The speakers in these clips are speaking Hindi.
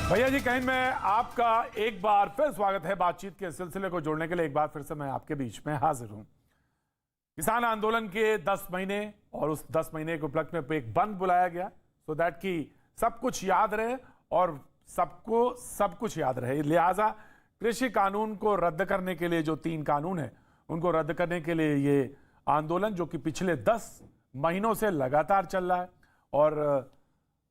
भैया जी कहीं में आपका एक बार फिर स्वागत है। बातचीत के सिलसिले को जोड़ने के लिए एक बार फिर से मैं आपके बीच में हाजिर हूं। किसान आंदोलन के 10 महीने और उस 10 महीने के उपलक्ष्य में एक बंद बुलाया गया सो दैट कि सब कुछ याद रहे और सबको सब कुछ याद रहे। लिहाजा कृषि कानून को रद्द करने के लिए जो 3 कानून है उनको रद्द करने के लिए ये आंदोलन जो कि पिछले 10 महीनों से लगातार चल रहा है और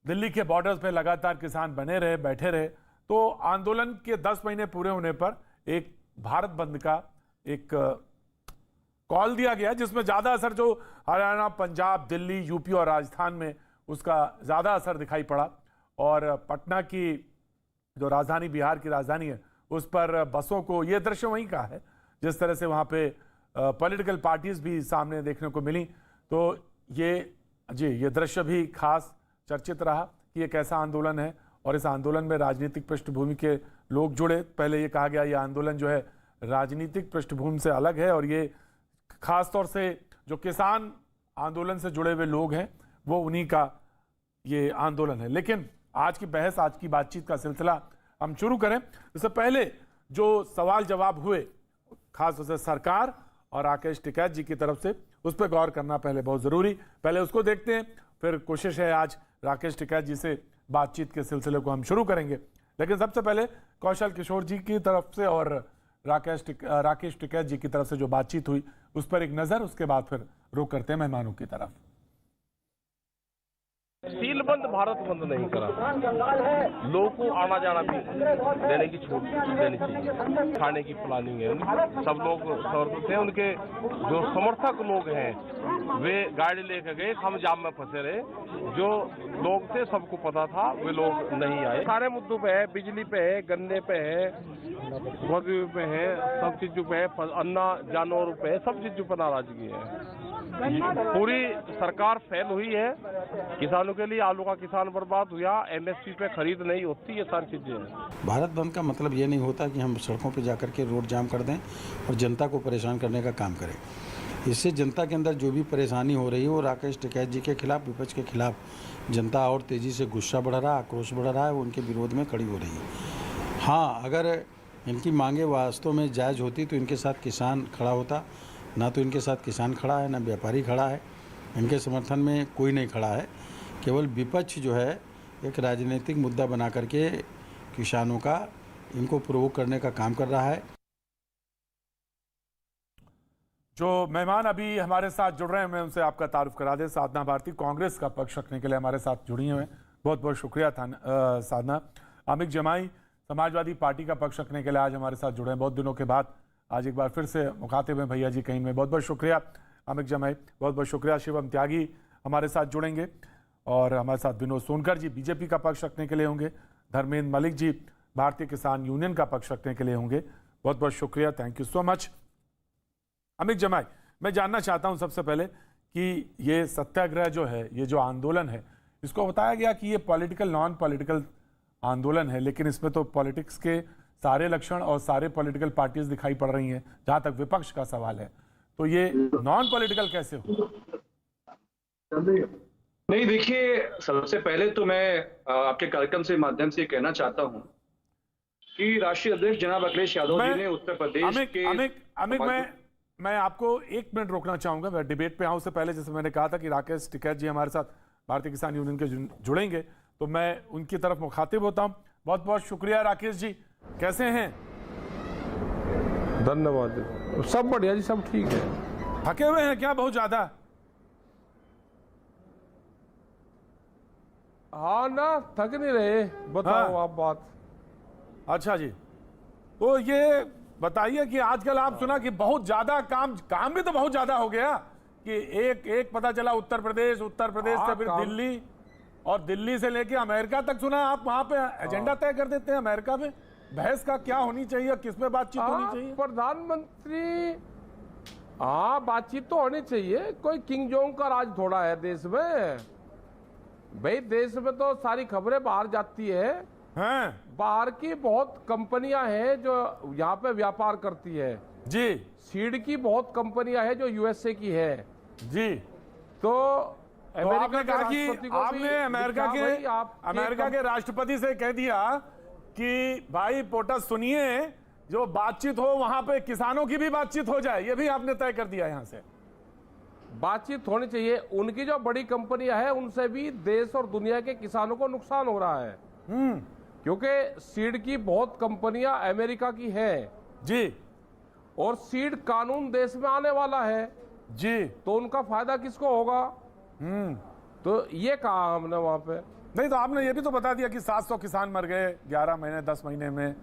दिल्ली के बॉर्डर्स पे लगातार किसान बने रहे, बैठे रहे। तो आंदोलन के 10 महीने पूरे होने पर एक भारत बंद का एक कॉल दिया गया जिसमें ज्यादा असर जो हरियाणा, पंजाब, दिल्ली, यूपी और राजस्थान में उसका ज्यादा असर दिखाई पड़ा। और पटना की जो राजधानी, बिहार की राजधानी है, उस पर बसों को, ये दृश्य वहीं का है जिस तरह से वहां पे पॉलिटिकल पार्टीज भी सामने देखने को मिली। तो ये दृश्य भी खास चर्चित रहा कि ये कैसा आंदोलन है और इस आंदोलन में राजनीतिक पृष्ठभूमि के लोग जुड़े। पहले ये कहा गया ये आंदोलन जो है राजनीतिक पृष्ठभूमि से अलग है और ये खासतौर से जो किसान आंदोलन से जुड़े हुए लोग हैं वो उन्हीं का ये आंदोलन है। लेकिन आज की बहस, आज की बातचीत का सिलसिला हम शुरू करें इससे पहले जो सवाल जवाब हुए खासतौर से सरकार और राकेश टिकैत जी की तरफ से, उस पर गौर करना पहले बहुत जरूरी। पहले उसको देखते हैं, फिर कोशिश है आज राकेश टिकैत जी से बातचीत के सिलसिले को हम शुरू करेंगे। लेकिन सबसे पहले कौशल किशोर जी की तरफ से और राकेश टिकैत जी की तरफ से जो बातचीत हुई उस पर एक नजर, उसके बाद फिर रुख करते हैं मेहमानों की तरफ। सील बंद भारत बंद नहीं करा, लोगों को आना जाना भी देने की छूट देनी चाहिए। खाने की प्लानिंग है, सब लोग समर्पित हैं। उनके जो समर्थक लोग हैं वे गाड़ी लेकर गए, हम जाम में फंसे रहे। जो लोग थे सबको पता था, वे लोग नहीं आए। सारे मुद्दों पे है, बिजली पे है, गन्ने पे है, मजदूरी पे है, सब चीजों पे है, अन्ना जानवरों पे है, सब चीजों पर नाराजगी है। पूरी सरकार फेल हुई है। किसानों के लिए आलू का किसान बर्बाद हुआ, एमएसपी पे खरीद नहीं होती, ये सारी चीजें हैं। भारत बंद का मतलब ये नहीं होता कि हम सड़कों पे जाकर के रोड जाम कर दें और जनता को परेशान करने का काम करें। इससे जनता के अंदर जो भी परेशानी हो रही है वो राकेश टिकैत जी के खिलाफ, विपक्ष के खिलाफ जनता और तेज़ी से गुस्सा बढ़ रहा है, आक्रोश बढ़ रहा है, वो उनके विरोध में खड़ी हो रही है। हाँ, अगर इनकी मांगे वास्तव में जायज़ होती तो इनके साथ किसान खड़ा होता। ना तो इनके साथ किसान खड़ा है, ना व्यापारी खड़ा है, इनके समर्थन में कोई नहीं खड़ा है। केवल विपक्ष जो है एक राजनीतिक मुद्दा बना करके किसानों का, इनको प्रोवोक करने का काम कर रहा है। जो मेहमान अभी हमारे साथ जुड़ रहे हैं मैं उनसे आपका तारुफ करा दें। साधना भारती कांग्रेस का पक्ष रखने के लिए हमारे साथ जुड़ी हुई हैं, बहुत बहुत शुक्रिया साधना। अमित जमाई समाजवादी पार्टी का पक्ष रखने के लिए आज हमारे साथ जुड़े हैं, बहुत दिनों के बाद आज एक बार फिर से मुखातिब हैं भैया जी कहीं में, बहुत बहुत शुक्रिया अमित जमाई, बहुत बहुत शुक्रिया। शिवम त्यागी हमारे साथ जुड़ेंगे और हमारे साथ विनोद सोनकर जी बीजेपी का पक्ष रखने के लिए होंगे, धर्मेंद्र मलिक जी भारतीय किसान यूनियन का पक्ष रखने के लिए होंगे, बहुत बहुत शुक्रिया, thank you so much. Amit जमाई, मैं जानना चाहता हूं सबसे पहले कि ये सत्याग्रह जो है, ये जो आंदोलन है, इसको बताया गया कि ये पॉलिटिकल नॉन पॉलिटिकल आंदोलन है, लेकिन इसमें तो पॉलिटिक्स के सारे लक्षण और सारे पॉलिटिकल पार्टीज दिखाई पड़ रही हैं जहां तक विपक्ष का सवाल है। तो ये नॉन पॉलिटिकल कैसे हो? नहीं, देखिए, सबसे पहले तो मैं आपके कार्यक्रम से माध्यम से कहना चाहता हूं कि राष्ट्रीय अध्यक्ष जनाब अखिलेश यादव जी ने उत्तर प्रदेश के अमित मैं आपको 1 मिनट रोकना चाहूंगा। मैं डिबेट पे आऊं उससे पहले, जैसे मैंने कहा था कि राकेश टिकैत जी हमारे साथ भारतीय किसान यूनियन के जुड़ेंगे, तो मैं उनकी तरफ मुखातिब होता हूं। बहुत बहुत शुक्रिया राकेश जी, कैसे हैं? धन्यवाद, सब बढ़िया जी, सब ठीक है। थके हुए हैं क्या बहुत ज्यादा? हाँ ना, थक नहीं रहे, बताओ। हाँ। आप बात। अच्छा जी, तो ये बताइए कि आजकल आप सुना कि बहुत ज्यादा काम भी तो बहुत ज्यादा हो गया कि एक पता चला उत्तर प्रदेश से फिर दिल्ली, और दिल्ली से लेके अमेरिका तक सुना। आप वहां पे एजेंडा तय कर देते हैं अमेरिका में, बहस का क्या होनी चाहिए, किस में बातचीत होनी चाहिए? प्रधानमंत्री, बातचीत तो होनी चाहिए। कोई किंग जोंग का राज थोड़ा है देश में भाई। देश में तो सारी खबरें बाहर जाती है। बाहर की बहुत कंपनियां हैं जो यहाँ पे व्यापार करती है जी। सीड की बहुत कंपनियां हैं जो यूएसए की है जी। तो आपने कहा कि आपने अमेरिका के राष्ट्रपति से कह दिया कि भाई पोटस सुनिए, जो बातचीत हो वहां पे किसानों की भी बातचीत हो जाए, ये भी आपने तय कर दिया यहां से। बातचीत होनी चाहिए। उनकी जो बड़ी कंपनियां हैं उनसे भी देश और दुनिया के किसानों को नुकसान हो रहा है, क्योंकि सीड की बहुत कंपनियां अमेरिका की हैं जी, और सीड कानून देश में आने वाला है जी, तो उनका फायदा किसको होगा? तो ये कहा हमने वहां पे। नहीं तो आपने ये भी तो बता दिया कि 700 किसान मर गए 11 महीने 10 महीने में,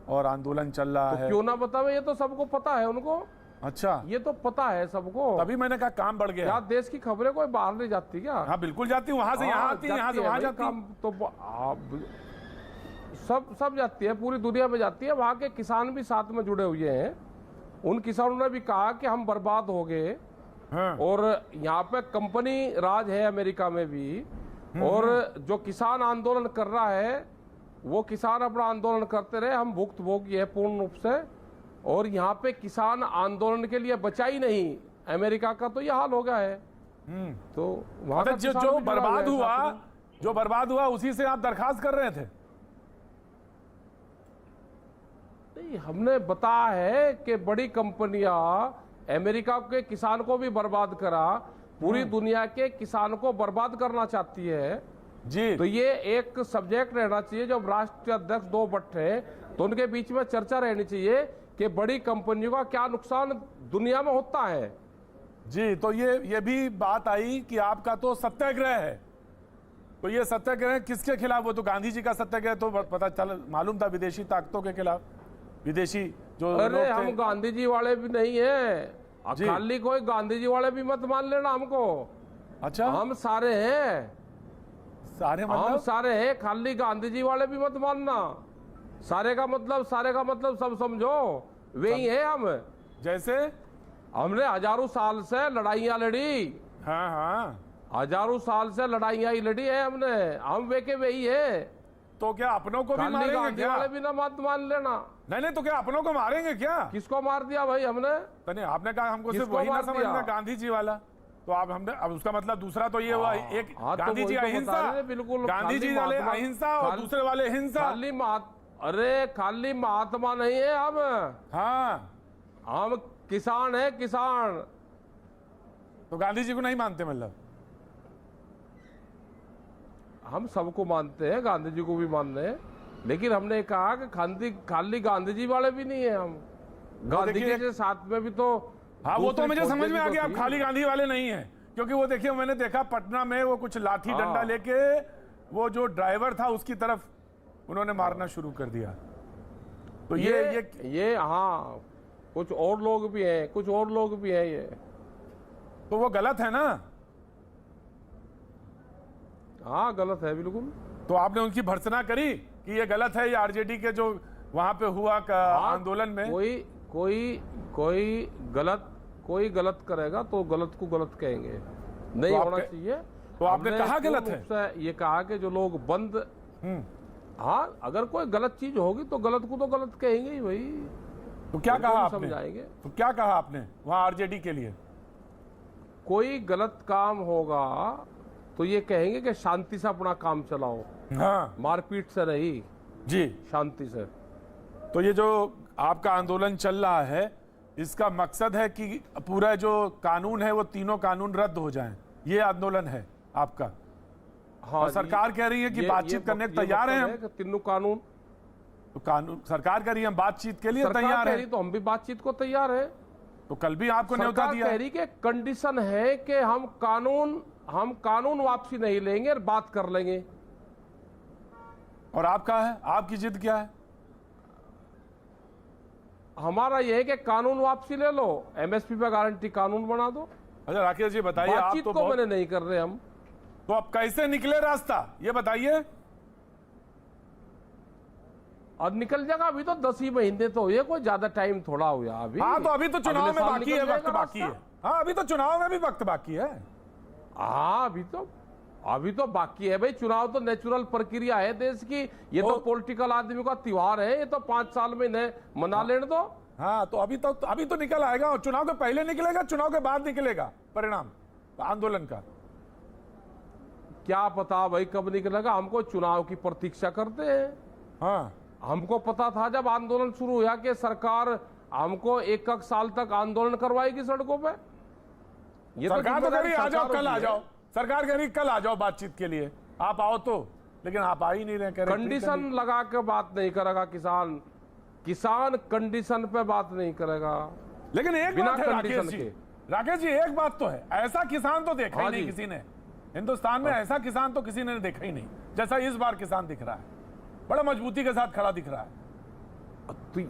और आंदोलन चल रहा है। क्यों ना बतावे, ये तो सबको पता है उनको। अच्छा, ये तो पता है सबको। तभी मैंने कहा काम बढ़ गया। क्या देश की खबरें कोई बाहर नहीं जाती क्या? हाँ बिल्कुल जाती, वहां से यहाँ आती है, यहाँ से वहां जाती है। काम तो सब जाती है, पूरी दुनिया में जाती है। वहां के किसान भी साथ में जुड़े हुए हैं। उन किसानों ने भी कहा कि हम बर्बाद हो गए, हाँ। और यहाँ पे कंपनी राज है अमेरिका में भी, और जो किसान आंदोलन कर रहा है वो किसान अपना आंदोलन करते रहे, हम भुक्तभोगी है पूर्ण रूप से। और यहाँ पे किसान आंदोलन के लिए बचा ही नहीं, अमेरिका का तो ये हाल हो गया है। तो वहां का जो किसान जो भी जुड़ा हुआ बर्बाद है हुआ, साथ में। जो बर्बाद हुआ उसी से आप दरखास्त कर रहे थे। नहीं, हमने बताया है कि बड़ी कंपनियां अमेरिका के किसान को भी बर्बाद करा, पूरी दुनिया के किसान को बर्बाद करना चाहती है जी, तो ये एक सब्जेक्ट रहना चाहिए। जब राष्ट्रीय अध्यक्ष दो बैठे तो उनके बीच में चर्चा रहनी चाहिए कि बड़ी कंपनियों का क्या नुकसान दुनिया में होता है। जी। तो ये भी बात आई कि आपका तो सत्याग्रह है, तो ये सत्याग्रह किसके खिलाफ? वो तो गांधी जी का सत्याग्रह तो पता चल मालूम था, विदेशी ताकतों के खिलाफ, विदेशी जो अरे लोग थे। हम गांधी जी वाले भी नहीं है, जी। खाली कोई गांधी जी वाले भी मत मान लेना हमको। अच्छा, हम सारे हैं, सारे हम मतलब सारे हैं, खाली गांधी जी वाले भी मत मानना। सारे का मतलब सब समझो, वही है हम। जैसे हमने हजारों साल से लड़ाइयां लड़ी, हाँ हाँ, हजारों साल से लड़ाइयां ही लड़ी है हमने, हम वे के वही है। तो क्या अपनों को भी खाली मारेंगे गांधी क्या? वाले भी ना मत मान लेना। नहीं, तो क्या अपनों को मारेंगे क्या? किसको मार दिया भाई हमने? तो नहीं, आपने कहा हमको सिर्फ किसको वही ना मार दिया? समझना, गांधी जी वाला। तो आप हमने अब उसका मतलब दूसरा तो ये हुआ, एक हाँ, तो गांधी जी वही तो अहिंसा, बता रहे हैं, बिल्कुल। गांधी जी खाली वाले महात्मा- अहिंसा और खाली- दूसरे वाले हिंसा। अरे खाली महात्मा नहीं है हम, हाँ, हम किसान है, किसान। तो गांधी जी को नहीं मानते मतलब? हम सबको मानते हैं, गांधी जी को भी मानते हैं, लेकिन हमने कहा कि खाली गांधी जी वाले भी नहीं है हम। गांधी जी देखिए- के साथ में भी तो हाँ, वो तो दूसरी मुझे फौजें समझ में भी आ तो गया, आप थी। खाली गांधी वाले नहीं हैं, क्योंकि वो देखिए मैंने देखा पटना में वो कुछ लाठी हाँ। डंडा लेके वो जो ड्राइवर था उसकी तरफ उन्होंने मारना शुरू कर दिया। तो ये हाँ, कुछ और लोग भी हैं, कुछ और लोग भी हैं। ये तो वो गलत है ना? हाँ गलत है बिल्कुल। तो आपने उनकी भर्त्सना करी कि ये गलत है, ये आरजेडी के जो वहां पे हुआ आंदोलन में? कोई गलत करेगा तो गलत को गलत कहेंगे, नहीं तो होना चाहिए। तो आपने हमने कहा पूर्ण गलत है? रूप से ये कहा कि जो लोग बंद, हाँ, अगर कोई गलत चीज होगी तो गलत को तो गलत कहेंगे ही भाई। तो क्या कहा आपने? समझाएंगे। तो क्या कहा आपने वहां आरजेडी के लिए? कोई गलत काम होगा तो ये कहेंगे कि शांति से अपना काम चलाओ, हाँ मारपीट से नहीं, जी। शांति से। तो ये जो आपका आंदोलन चल रहा है, इसका मकसद है कि पूरा जो कानून है वो तीनों कानून रद्द हो जाएं, ये आंदोलन है आपका? हाँ, और सरकार कह रही है कि बातचीत करने को तैयार हैं हम। तीनों कानून, तो कानून सरकार कह रही है हम बातचीत के लिए सरकार तैयार कह है, रही तो हम भी बातचीत को तैयार है। तो कल भी आपको न्योता सरकार दिया कह है। रही कि कंडीशन है कि हम कानून वापसी नहीं लेंगे और बात कर लेंगे। और आपका है, आपकी जिद क्या है? हमारा यह है कि कानून वापसी ले लो, एमएसपी पे गारंटी कानून बना दो। अच्छा राकेश जी बताइए, आप बातचीत तो को मैंने नहीं कर रहे हम। तो अब कैसे निकले रास्ता ये बताइए। और निकल जाएगा, अभी तो 10 ही महीने तो हुए, कोई ज्यादा टाइम थोड़ा हुआ अभी। हाँ तो अभी तो चुनाव अगले में साल बाकी निकल है, वक्त जाएगा बाकी है। रास्ता। हाँ अभी तो चुनाव में भी वक्त बाकी है। हाँ अभी तो बाकी है भाई। चुनाव तो नेचुरल प्रक्रिया है देश की, ये तो पॉलिटिकल आदमी का त्योहार है, ये तो 5 साल में इन्हें मना लेने दो। हाँ तो अभी तो निकल आएगा, और चुनाव के पहले निकलेगा, चुनाव के बाद निकलेगा परिणाम आंदोलन का। क्या पता भाई कब निकलेगा, हमको चुनाव की प्रतीक्षा करते हैं। हाँ हमको पता था जब आंदोलन शुरू हुआ कि सरकार हमको एक साल तक आंदोलन करवाएगी सड़कों पे। ये सरकार तो कह रही आ जाओ, कल आ है। जाओ, सरकार कह रही कल आ जाओ बातचीत के लिए, आप आओ तो, लेकिन आप आ ही नहीं रहे। कंडीशन लगा के बात नहीं करेगा किसान, किसान कंडीशन पे बात नहीं करेगा। लेकिन एक बिना बात है कंडीशन राकेश जी, एक बात तो है, ऐसा किसान तो देखा ही नहीं किसी ने हिंदुस्तान में, ऐसा किसान तो किसी ने देखा ही नहीं जैसा इस बार किसान दिख रहा है। बड़ा मजबूती के साथ खड़ा दिख रहा है। तो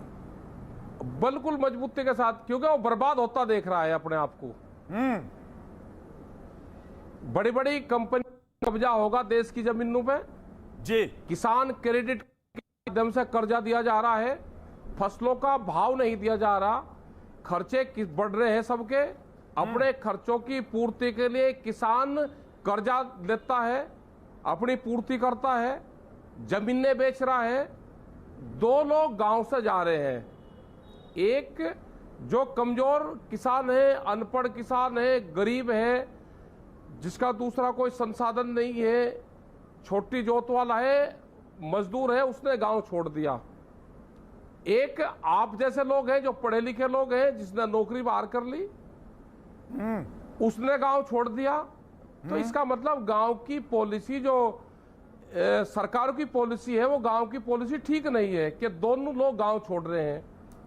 बिल्कुल मजबूती के साथ, क्योंकि वो बर्बाद होता देख रहा है अपने आप को। बड़ी बड़ी कंपनी कब्जा होगा देश की जमीनों पे जी। किसान क्रेडिट के माध्यम से कर्जा दिया जा रहा है, फसलों का भाव नहीं दिया जा रहा, खर्चे बढ़ रहे हैं सबके। अपने खर्चों की पूर्ति के लिए किसान कर्जा लेता है, अपनी पूर्ति करता है, जमीनें बेच रहा है। दो लोग गांव से जा रहे हैं, एक जो कमजोर किसान है, अनपढ़ किसान है, गरीब है, जिसका दूसरा कोई संसाधन नहीं है, छोटी जोत वाला है, मजदूर है, उसने गांव छोड़ दिया। एक आप जैसे लोग हैं जो पढ़े लिखे लोग हैं, जिसने नौकरी बाहर कर ली, उसने गांव छोड़ दिया। तो इसका मतलब गांव की पॉलिसी जो सरकार की पॉलिसी है, वो गांव की पॉलिसी ठीक नहीं है कि दोनों लोग गांव छोड़ रहे हैं।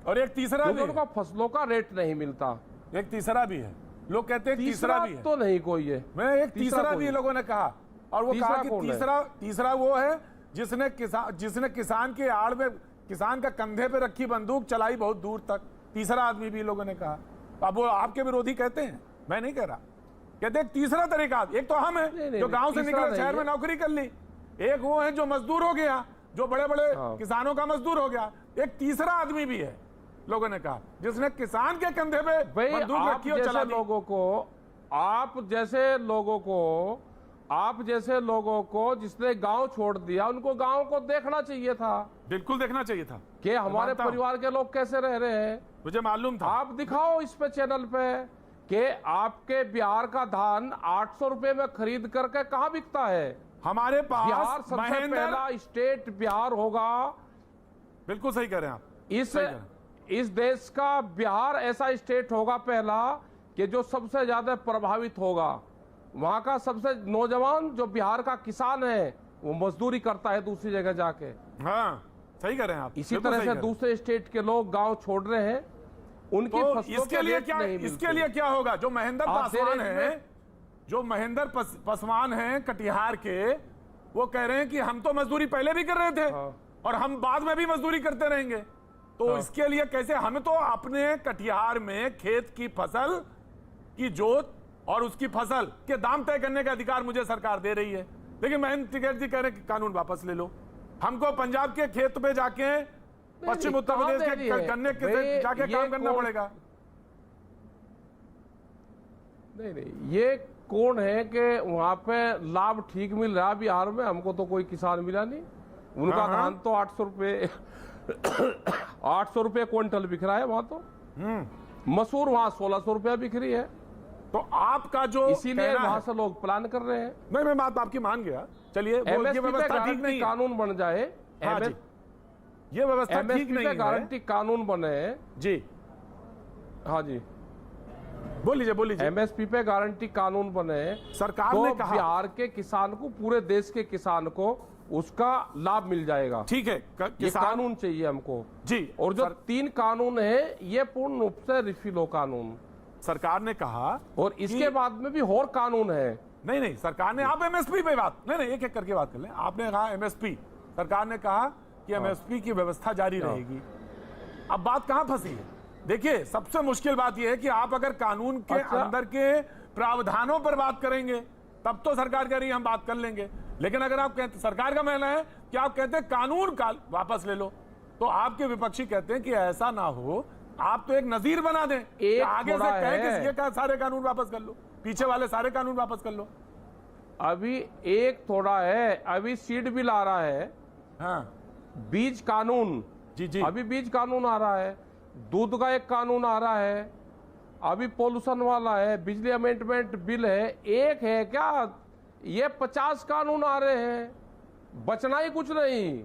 और एक तीसरा भी उनको फसलों का रेट नहीं मिलता। एक तीसरा भी है, लोग कहते हैं तीसरा भी है तो नहीं कोई है। मैं एक तीसरा भी लोगों ने कहा, और वो कहा कि तीसरा वो है जिसने किसान की आड़ में, किसान का कंधे पे रखी बंदूक चलाई बहुत दूर तक। तीसरा आदमी भी लोगों ने कहा। अब वो आपके विरोधी कहते हैं, मैं नहीं कह रहा, कहते हैं तीसरा तरीका। एक तो हम है जो गांव से निकले शहर में नौकरी कर ली, एक वो है जो मजदूर हो गया, जो बड़े बड़े किसानों का मजदूर हो गया। एक तीसरा आदमी भी है लोगों ने कहा, जिसने किसान के कंधे पे बंदूक रखी और चला दी। आप जैसे लोगों को जिसने गांव छोड़ दिया, उनको गांव को देखना चाहिए था। बिल्कुल देखना चाहिए था कि हमारे परिवार के लोग कैसे रह रहे हैं। मुझे मालूम था। आप दिखाओ इस पे चैनल पे कि आपके बिहार का धान 800 रुपए में खरीद करके कहां बिकता है। हमारे पास बिहार सबसे पहला स्टेट बिहार होगा। बिल्कुल सही कह रहे हैं आप। इस देश का बिहार ऐसा स्टेट होगा पहला कि जो सबसे ज्यादा प्रभावित होगा। वहां का सबसे नौजवान जो बिहार का किसान है, वो मजदूरी करता है दूसरी जगह जाके। हाँ, सही कह रहे हैं आप। इसी तरह से दूसरे स्टेट के लोग गांव छोड़ रहे हैं, उनकी तो फसलों इसके लिए क्या, इसके लिए क्या होगा? जो महेंद्र पासवान है, जो महेंद्र पासवान हैं कटिहार के, वो कह रहे हैं कि हम तो मजदूरी पहले भी कर रहे थे और हम बाद में भी मजदूरी करते रहेंगे। तो इसके लिए कैसे? हमें तो अपने कटिहार में खेत की फसल की जोत और उसकी फसल के दाम तय करने का अधिकार मुझे सरकार दे रही है, लेकिन महेंद्र टिकैत जी कह रहे हैं कि कानून वापस ले लो। हमको पंजाब के खेत पे जाके, पश्चिम उत्तर प्रदेश के गन्ने के जाके काम करना पड़ेगा। नहीं, ये कौन है कि वहां पे लाभ ठीक मिल रहा है बिहार में? हमको तो कोई किसान मिला नहीं। उनका धान तो 800 रुपए 800 रुपए क्विंटल बिक रहा है वहां तो। मसूर वहां 1600 रुपया बिक रही है। तो आपका जो इसीलिए वहां से लोग प्लान कर रहे हैं। नहीं, मैं बात आपकी मान गया। चलिए, ये व्यवस्था ठीक नहीं, कानून बन जाए। हाँ जी, ये व्यवस्था ठीक नहीं है। गारंटी कानून बने जी। हाँ जी, बोलिए। एमएसपी पे गारंटी कानून बने, सरकार तो ने कहा बिहार के किसान को, पूरे देश के किसान को उसका लाभ मिल जाएगा। ठीक है, ये कानून चाहिए हमको जी। और जो 3 कानून है, ये पूर्ण रूप से रिफिल हो कानून। सरकार ने कहा, और इसके बाद में भी और कानून है। नहीं, सरकार ने, आप एमएसपी पे बात, नहीं, एक एक करके बात कर लें। आपने कहा एमएसपी, सरकार ने कहा कि एमएसपी की व्यवस्था जारी रहेगी। अब बात कहां फंसी है? देखिए, सबसे मुश्किल बात यह है कि आप अगर कानून के अंदर के प्रावधानों पर बात करेंगे, तब तो सरकार कह रही है हम बात कर लेंगे। लेकिन अगर आप कहते, सरकार का कहना है कि आप कहते हैं कानून का वापस ले लो, तो आपके विपक्षी कहते हैं कि ऐसा ना हो, आप तो एक नजीर बना दें, आगे से कहें कि ये सारे कानून वापस कर लो, पीछे वाले सारे कानून वापस कर लो। अभी एक थोड़ा है, अभी सीड बिल आ रहा है। हाँ, बीज कानून, जी, अभी बीज कानून आ रहा है, दूध का एक कानून आ रहा है, अभी पोल्यूशन वाला है, बिजली अमेंडमेंट बिल है। एक है क्या? ये 50 कानून आ रहे हैं, बचना ही कुछ नहीं।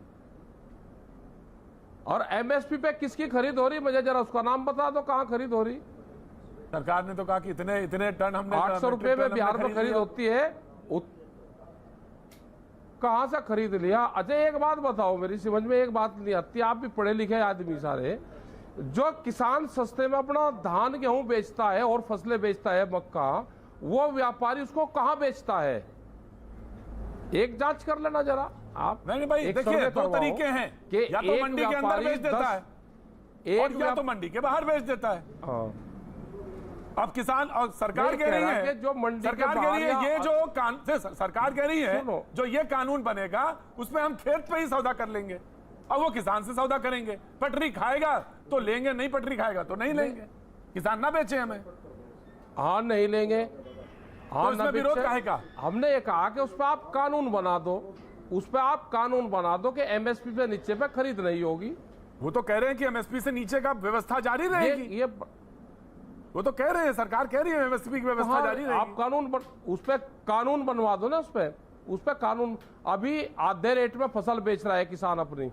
और एमएसपी पे किसकी खरीद हो रही, मुझे जरा उसका नाम बता दो, कहाँ खरीद हो रही? सरकार ने तो कहा कि इतने इतने टन हमने 800 रुपए में बिहार में खरीद होती है, कहां से खरीद लिया? अच्छा एक बात बताओ, मेरी समझ में एक बात नहीं आती, आप भी पढ़े लिखे आदमी सारे, जो किसान सस्ते में अपना धान गेहूं बेचता है और फसलें बेचता है, मक्का, वो व्यापारी उसको कहां बेचता है? एक जांच कर लेना जरा आप। नहीं भाई, देखिए दो तरीके हैं कि या तो मंडी के अंदर बेच देता है और या तो मंडी के बाहर बेच देता है। अब किसान और सरकार कह रही है, जो मंडी सरकार कह रही है ये जो सरकार कह रही है जो ये कानून बनेगा उसमें हम खेत पे ही सौदा कर लेंगे और वो किसान से सौदा करेंगे। पटरी खाएगा तो लेंगे, नहीं पटरी खाएगा तो नहीं लेंगे, किसान ना बेचे हमें। हाँ नहीं लेंगे, हाँ तो इसमें विरोध काहे का? हमने ये कहा कि उस पर आप कानून बना दो, उस पर आप कानून बना दो कि एमएसपी से नीचे पे खरीद नहीं होगी। वो तो कह रहे हैं कि एमएसपी से नीचे का व्यवस्था जारी रहेगी, ये वो तो कह रहे हैं, सरकार कह रही है एमएसपी की व्यवस्था जारी रहेगी। आप कानून उस पर कानून बनवा दो ना, उस पर कानून। अभी आधे रेट में फसल बेच रहा है किसान अपनी।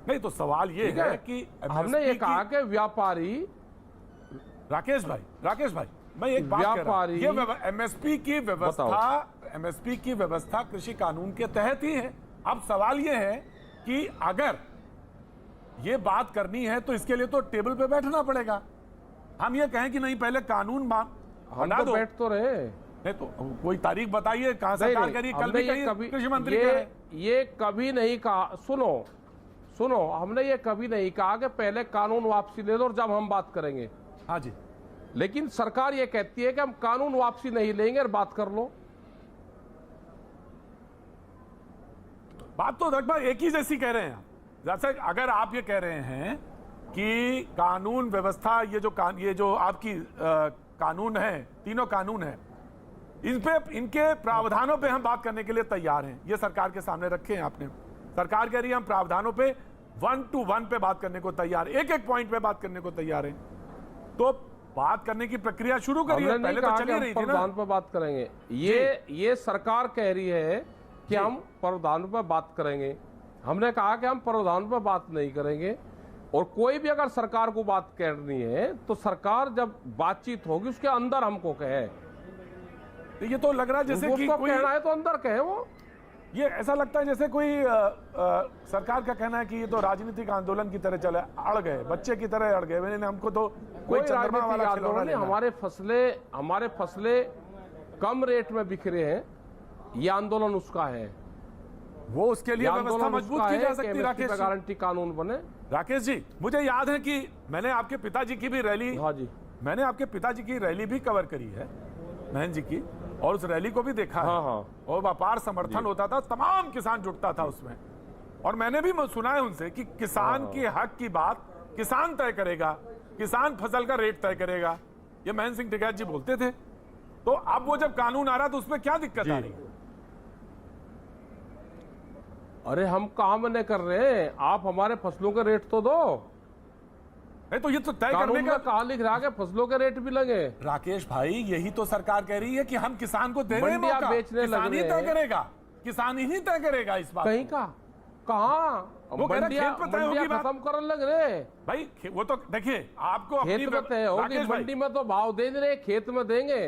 नहीं तो सवाल ये है कि हमने ये कहा कि व्यापारी, राकेश भाई मैं एक बात कह रहा हूं, ये एमएसपी की व्यवस्था कृषि कानून के तहत ही है। अब सवाल ये है कि अगर ये बात करनी है तो इसके लिए तो टेबल पे बैठना पड़ेगा। हम ये कहें कि नहीं पहले कानून हटा दो, बैठ तो रहे नहीं तो कोई तारीख बताइए कहां सरकार करी, कल भी कही कृषि मंत्री कह रहे हैं। ये कभी नहीं कहा, सुनो हमने ये कभी नहीं कहा कि पहले कानून वापसी ले लो और जब हम बात करेंगे। हाँ जी, लेकिन सरकार ये कहती है कि हम कानून वापसी नहीं लेंगे और बात कर लो। बात तो लगभग एक ही जैसी कह रहे हैं। जैसे अगर आप ये कह रहे हैं कि कानून व्यवस्था, ये जो आपकी कानून है, तीनों कानून है, इन पे इनके प्रावधानों पे हम बात करने के लिए तैयार हैं, ये सरकार के सामने रखे हैं आपने। सरकार कह रही है हम प्रावधानों पे 1 to 1 पे बात करने को तैयार, एक पॉइंट पे बात करने को तैयार हैं। तो बात करने की प्रक्रिया शुरू करिए, पहले तो चली रही थी ना। प्रावधान पर बात करेंगे, ये सरकार कह रही है कि हम प्रावधान पर बात करेंगे। हमने कहा कि हम प्रावधान पर बात नहीं करेंगे, और कोई भी अगर सरकार को बात करनी है तो सरकार जब बातचीत होगी उसके अंदर हमको कहे। ये तो लग रहा है जैसे कि कोई कहना है तो अंदर कहे। वो ये ऐसा लगता है जैसे कोई सरकार का कहना है कि ये तो राजनीतिक आंदोलन की तरह चले, अड़ गए, बच्चे की तरह अड़ गए, मैंने हमको तो कोई चंद्रमा वाला खिलौना नहीं। हमारे फसलें कम रेट में बिक रहे हैं, ये आंदोलन उसका है। वो उसके लिए व्यवस्था मजबूत की जा सकती है। राकेश गारंटी कानून बने। राकेश जी, मुझे याद है कि मैंने आपके पिताजी की भी रैली, हाँ जी, मैंने आपके पिताजी की रैली भी कवर करी है, बहन जी की, और उस रैली को भी देखा है। और व्यापार समर्थन होता था, तमाम किसान जुटता था उसमें, और मैंने भी सुना है उनसे कि किसान के हक की बात किसान तय करेगा, किसान फसल का रेट तय करेगा, ये महेंद्र सिंह टिकैत जी बोलते थे। तो अब वो जब कानून आ रहा तो उसमें क्या दिक्कत आ रही है? अरे हम कहां मना कर रहे हैं, आप हमारे फसलों के रेट तो दो। नहीं तो ये तो तय करने का कहां लिख रहा है फसलों के रेट भी लगे? राकेश भाई, यही तो सरकार कह रही है कि हम किसान को दे रहे हैं मौका, बेचने किसान ही तय करेगा, किसान ही तय करेगा इस बात। कहीं का कहां मंडियां खत्म करने लग रहे भाई। वो तो देखिए आपको अपनी होगी, मंडी में तो भाव दे रहे, खेत में देंगे,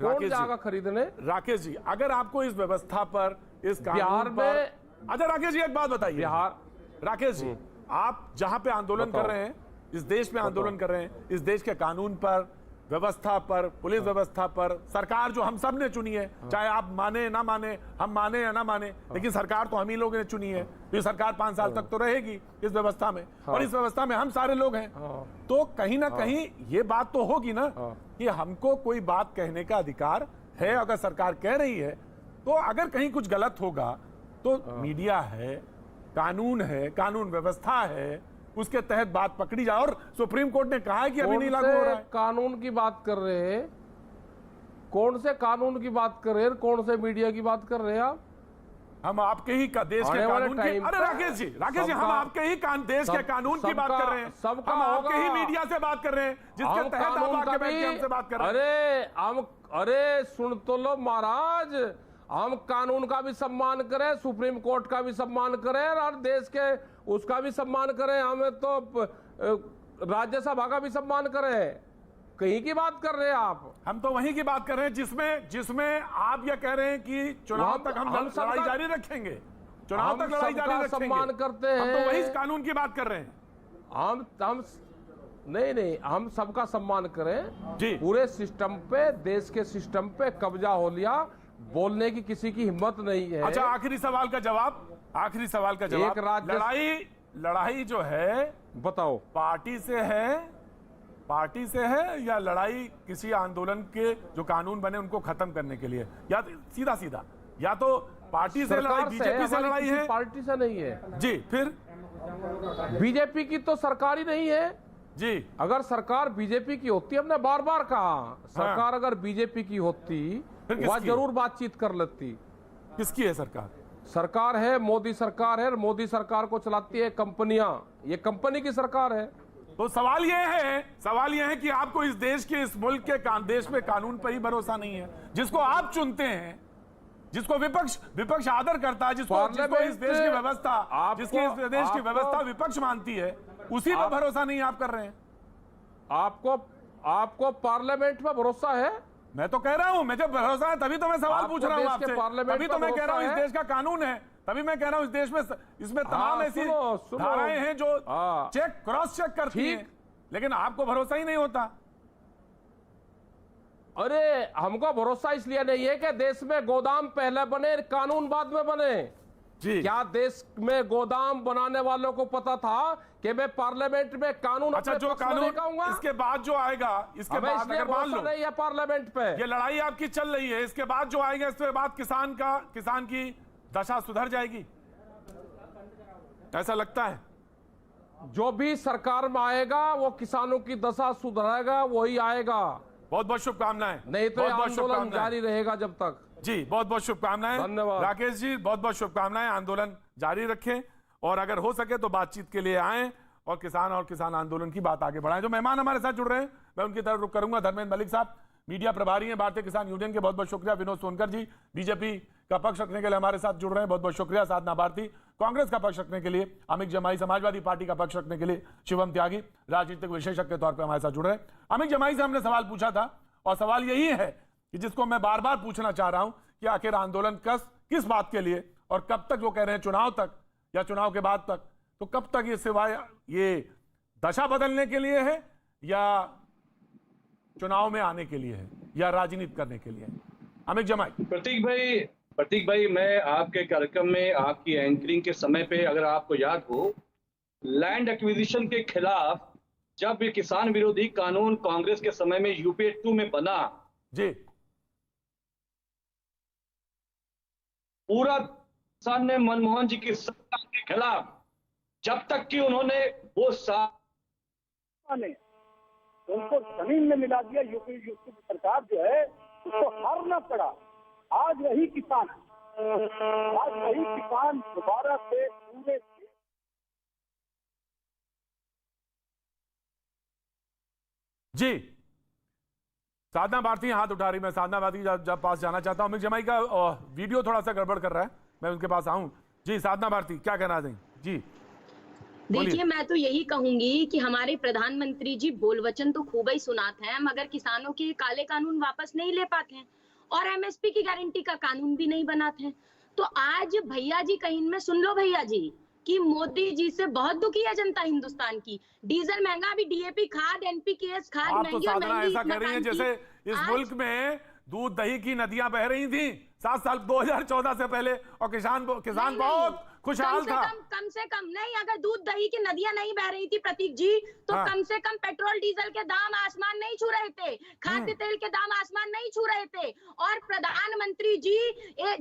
कौन जाएगा खरीदने? राकेश जी, अगर आपको इस व्यवस्था पर, इस बिहार में, अच्छा राकेश जी एक बात बताइए, बिहार, राकेश जी आप जहां पे आंदोलन कर रहे हैं, इस देश में आंदोलन कर रहे हैं, इस देश के कानून पर, व्यवस्था पर, पुलिस व्यवस्था पर, सरकार जो हम सब ने चुनी है, चाहे आप माने ना माने, हम माने या ना माने, लेकिन सरकार तो हम ही लोगों ने चुनी है। तो ये सरकार 5 साल तक तो रहेगी इस व्यवस्था में, और इस व्यवस्था में हम सारे लोग हैं। तो कहीं ना कहीं ये बात तो होगी ना कि हमको कोई बात कहने का अधिकार है। अगर सरकार कह रही है तो अगर कहीं कुछ गलत होगा तो मीडिया है, कानून है, कानून व्यवस्था है, उसके तहत बात पकड़ी जाए। और सुप्रीम कोर्ट ने कहा है कि अभी नहीं लागू हो रहा है। कानून की बात कर रहे हैं, कौन से कानून की बात कर रहे हैं, कौन से मीडिया की बात कर रहे हैं आप? हम आपके ही देश के कानून की, अरे राकेश जी हम आपके ही देश के कानून की बात कर रहे हैं, हम आपके ही मीडिया से बात कर रहे हैं, जिसके तहत आप आके बैठ के हमसे बात कर रहे हैं। अरे सुन तो लो महाराज, हम कानून का भी सम्मान करें, सुप्रीम कोर्ट का भी सम्मान करें और देश के उसका भी सम्मान करें, हमें तो राज्यसभा का भी सम्मान करें। कहीं की बात कर रहे हैं आप? हम तो वहीं की बात कर रहे हैं जिसमें आप ये कह रहे हैं कि चुनाव तक हम लड़ाई जारी रखेंगे, चुनाव तक लड़ाई जारी रखेंगे, सम्मान करते हैं। हम तो वही कानून की बात कर रहे हैं। हम नहीं, हम सबका सम्मान करें जी। पूरे सिस्टम पे, देश के सिस्टम पे कब्जा हो लिया, बोलने की किसी की हिम्मत नहीं है। अच्छा, आखिरी सवाल का जवाब, लड़ाई जो है बताओ, पार्टी से है या लड़ाई किसी आंदोलन के जो कानून बने उनको खत्म करने के लिए, या सीधा या तो पार्टी से लड़ाई, बीजेपी से लड़ाई है? पार्टी से नहीं है जी। फिर बीजेपी की तो सरकार ही नहीं है जी। अगर सरकार बीजेपी की होती, हमने बार बार कहा, सरकार अगर बीजेपी की होती वह जरूर बातचीत कर लेती। किसकी है सरकार? सरकार है, मोदी सरकार है, मोदी सरकार को चलाती है कंपनियां, ये कंपनी की सरकार है। तो सवाल यह है कि आपको इस देश के, इस मुल्क के देश में कानून पर ही भरोसा नहीं है, जिसको आप चुनते हैं, जिसको विपक्ष आदर करता है, जिसको इस देश की व्यवस्था, जिसकी इस देश की व्यवस्था विपक्ष मानती है, उसी पर भरोसा नहीं आप कर रहे हैं। आपको पार्लियामेंट पर भरोसा है? मैं तो कह रहा हूं, मुझे भरोसा है, तभी तो मैं सवाल पूछ रहा हूं आपसे, तभी तो मैं कह रहा हूं इस देश का कानून है, तभी मैं कह रहा हूं इस देश में, इसमें तमाम ऐसी धाराएं हैं जो क्रॉस चेक करती हैं, लेकिन आपको भरोसा ही नहीं होता। अरे हमको भरोसा इसलिए नहीं है कि देश में गोदाम पहले बने, कानून बाद में बने जी। क्या देश में गोदाम बनाने वालों को पता था कि मैं पार्लियामेंट में कानून, अच्छा, जो कानून इसके बाद जो आएगा, इसके बाद अगर मान लो नहीं है पार्लियामेंट पे, ये लड़ाई आपकी चल रही है, इसके बाद जो आएगा, इसके बाद किसान की दशा सुधर जाएगी, ऐसा लगता है? जो भी सरकार में आएगा वो किसानों की दशा सुधरेगा, वही आएगा। बहुत बहुत शुभकामनाएं। नहीं तो आंदोलन जारी रहेगा जब तक। जी, बहुत बहुत शुभकामनाएं। धन्यवाद राकेश जी, बहुत बहुत शुभकामनाएं। आंदोलन जारी रखें और अगर हो सके तो बातचीत के लिए आएं और किसान आंदोलन की बात आगे बढ़ाएं। जो मेहमान हमारे साथ जुड़ रहे हैं मैं उनकी तरफ रुख करूंगा। धर्मेंद्र मलिक साहब मीडिया प्रभारी हैं भारतीय किसान यूनियन के, बहुत बहुत शुक्रिया। विनोद सोनकर जी बीजेपी का पक्ष रखने के लिए हमारे साथ जुड़ रहे हैं, बहुत बहुत शुक्रिया। साधना भारती कांग्रेस का पक्ष रखने के लिए, अमित जमाई समाजवादी पार्टी का पक्ष रखने के लिए, शिवम त्यागी राजनीतिक विशेषज्ञ के तौर पर हमारे साथ जुड़ रहे हैं। अमित जमाई से हमने सवाल पूछा था और सवाल यही है कि जिसको मैं बार बार पूछना चाह रहा हूं कि आखिर आंदोलन किस बात के लिए और कब तक? वो कह रहे हैं चुनाव तक या चुनाव के बाद तक, तो कब तक? ये सिवाय ये दशा बदलने के लिए है या चुनाव में आने के लिए है या राजनीति करने के लिए? अमित जमाई। प्रतीक भाई, मैं आपके कार्यक्रम में आपकी एंकरिंग के समय पे, अगर आपको याद हो, लैंड एक्विजिशन के खिलाफ जब ये किसान विरोधी कानून कांग्रेस के समय में यूपीए 2 में बना जी, पूरा किसान ने मनमोहन जी की सरकार के खिलाफ, जब तक कि उन्होंने वो उनको जमीन में मिला दिया, यूपी की सरकार जो है उसको हारना पड़ा। आज वही किसान दोबारा से पूरे जी। साधना भारती हाथ उठा रही, मैं साधना भारती जब पास जाना चाहता हूं। अमित जमाई का वीडियो थोड़ा सा गड़बड़ कर रहा है, मैं उनके पास आऊं। जी साधना भारती, क्या कहना चाहेंगे? जी देखिए, मैं तो यही कहूंगी कि हमारे प्रधानमंत्री जी बोलवचन तो खूब ही सुनाते हैं, मगर किसानों के काले कानून वापस नहीं ले पाते हैं और एमएसपी की गारंटी का कानून भी नहीं बनाते हैं। तो आज भैया जी कहीं में सुन लो भैया जी कि मोदी जी से बहुत दुखी है जनता हिंदुस्तान की। डीजल महंगा, भी डीएपी खाद, एनपीकेएस खाद महंगी और महंगी। ऐसा कह रही है जैसे इस मुल्क में दूध दही की नदियां बह रही थी 7 साल 2014 से पहले और किसान बहुत खुशहाल था। कम से कम नहीं, अगर दूध दही की नदियां नहीं बह रही थी प्रतीक जी, तो कम से कम पेट्रोल डीजल के दाम आसमान नहीं छू रहे थे, खाद्य तेल के दाम आसमान नहीं छू रहे थे। और प्रधानमंत्री जी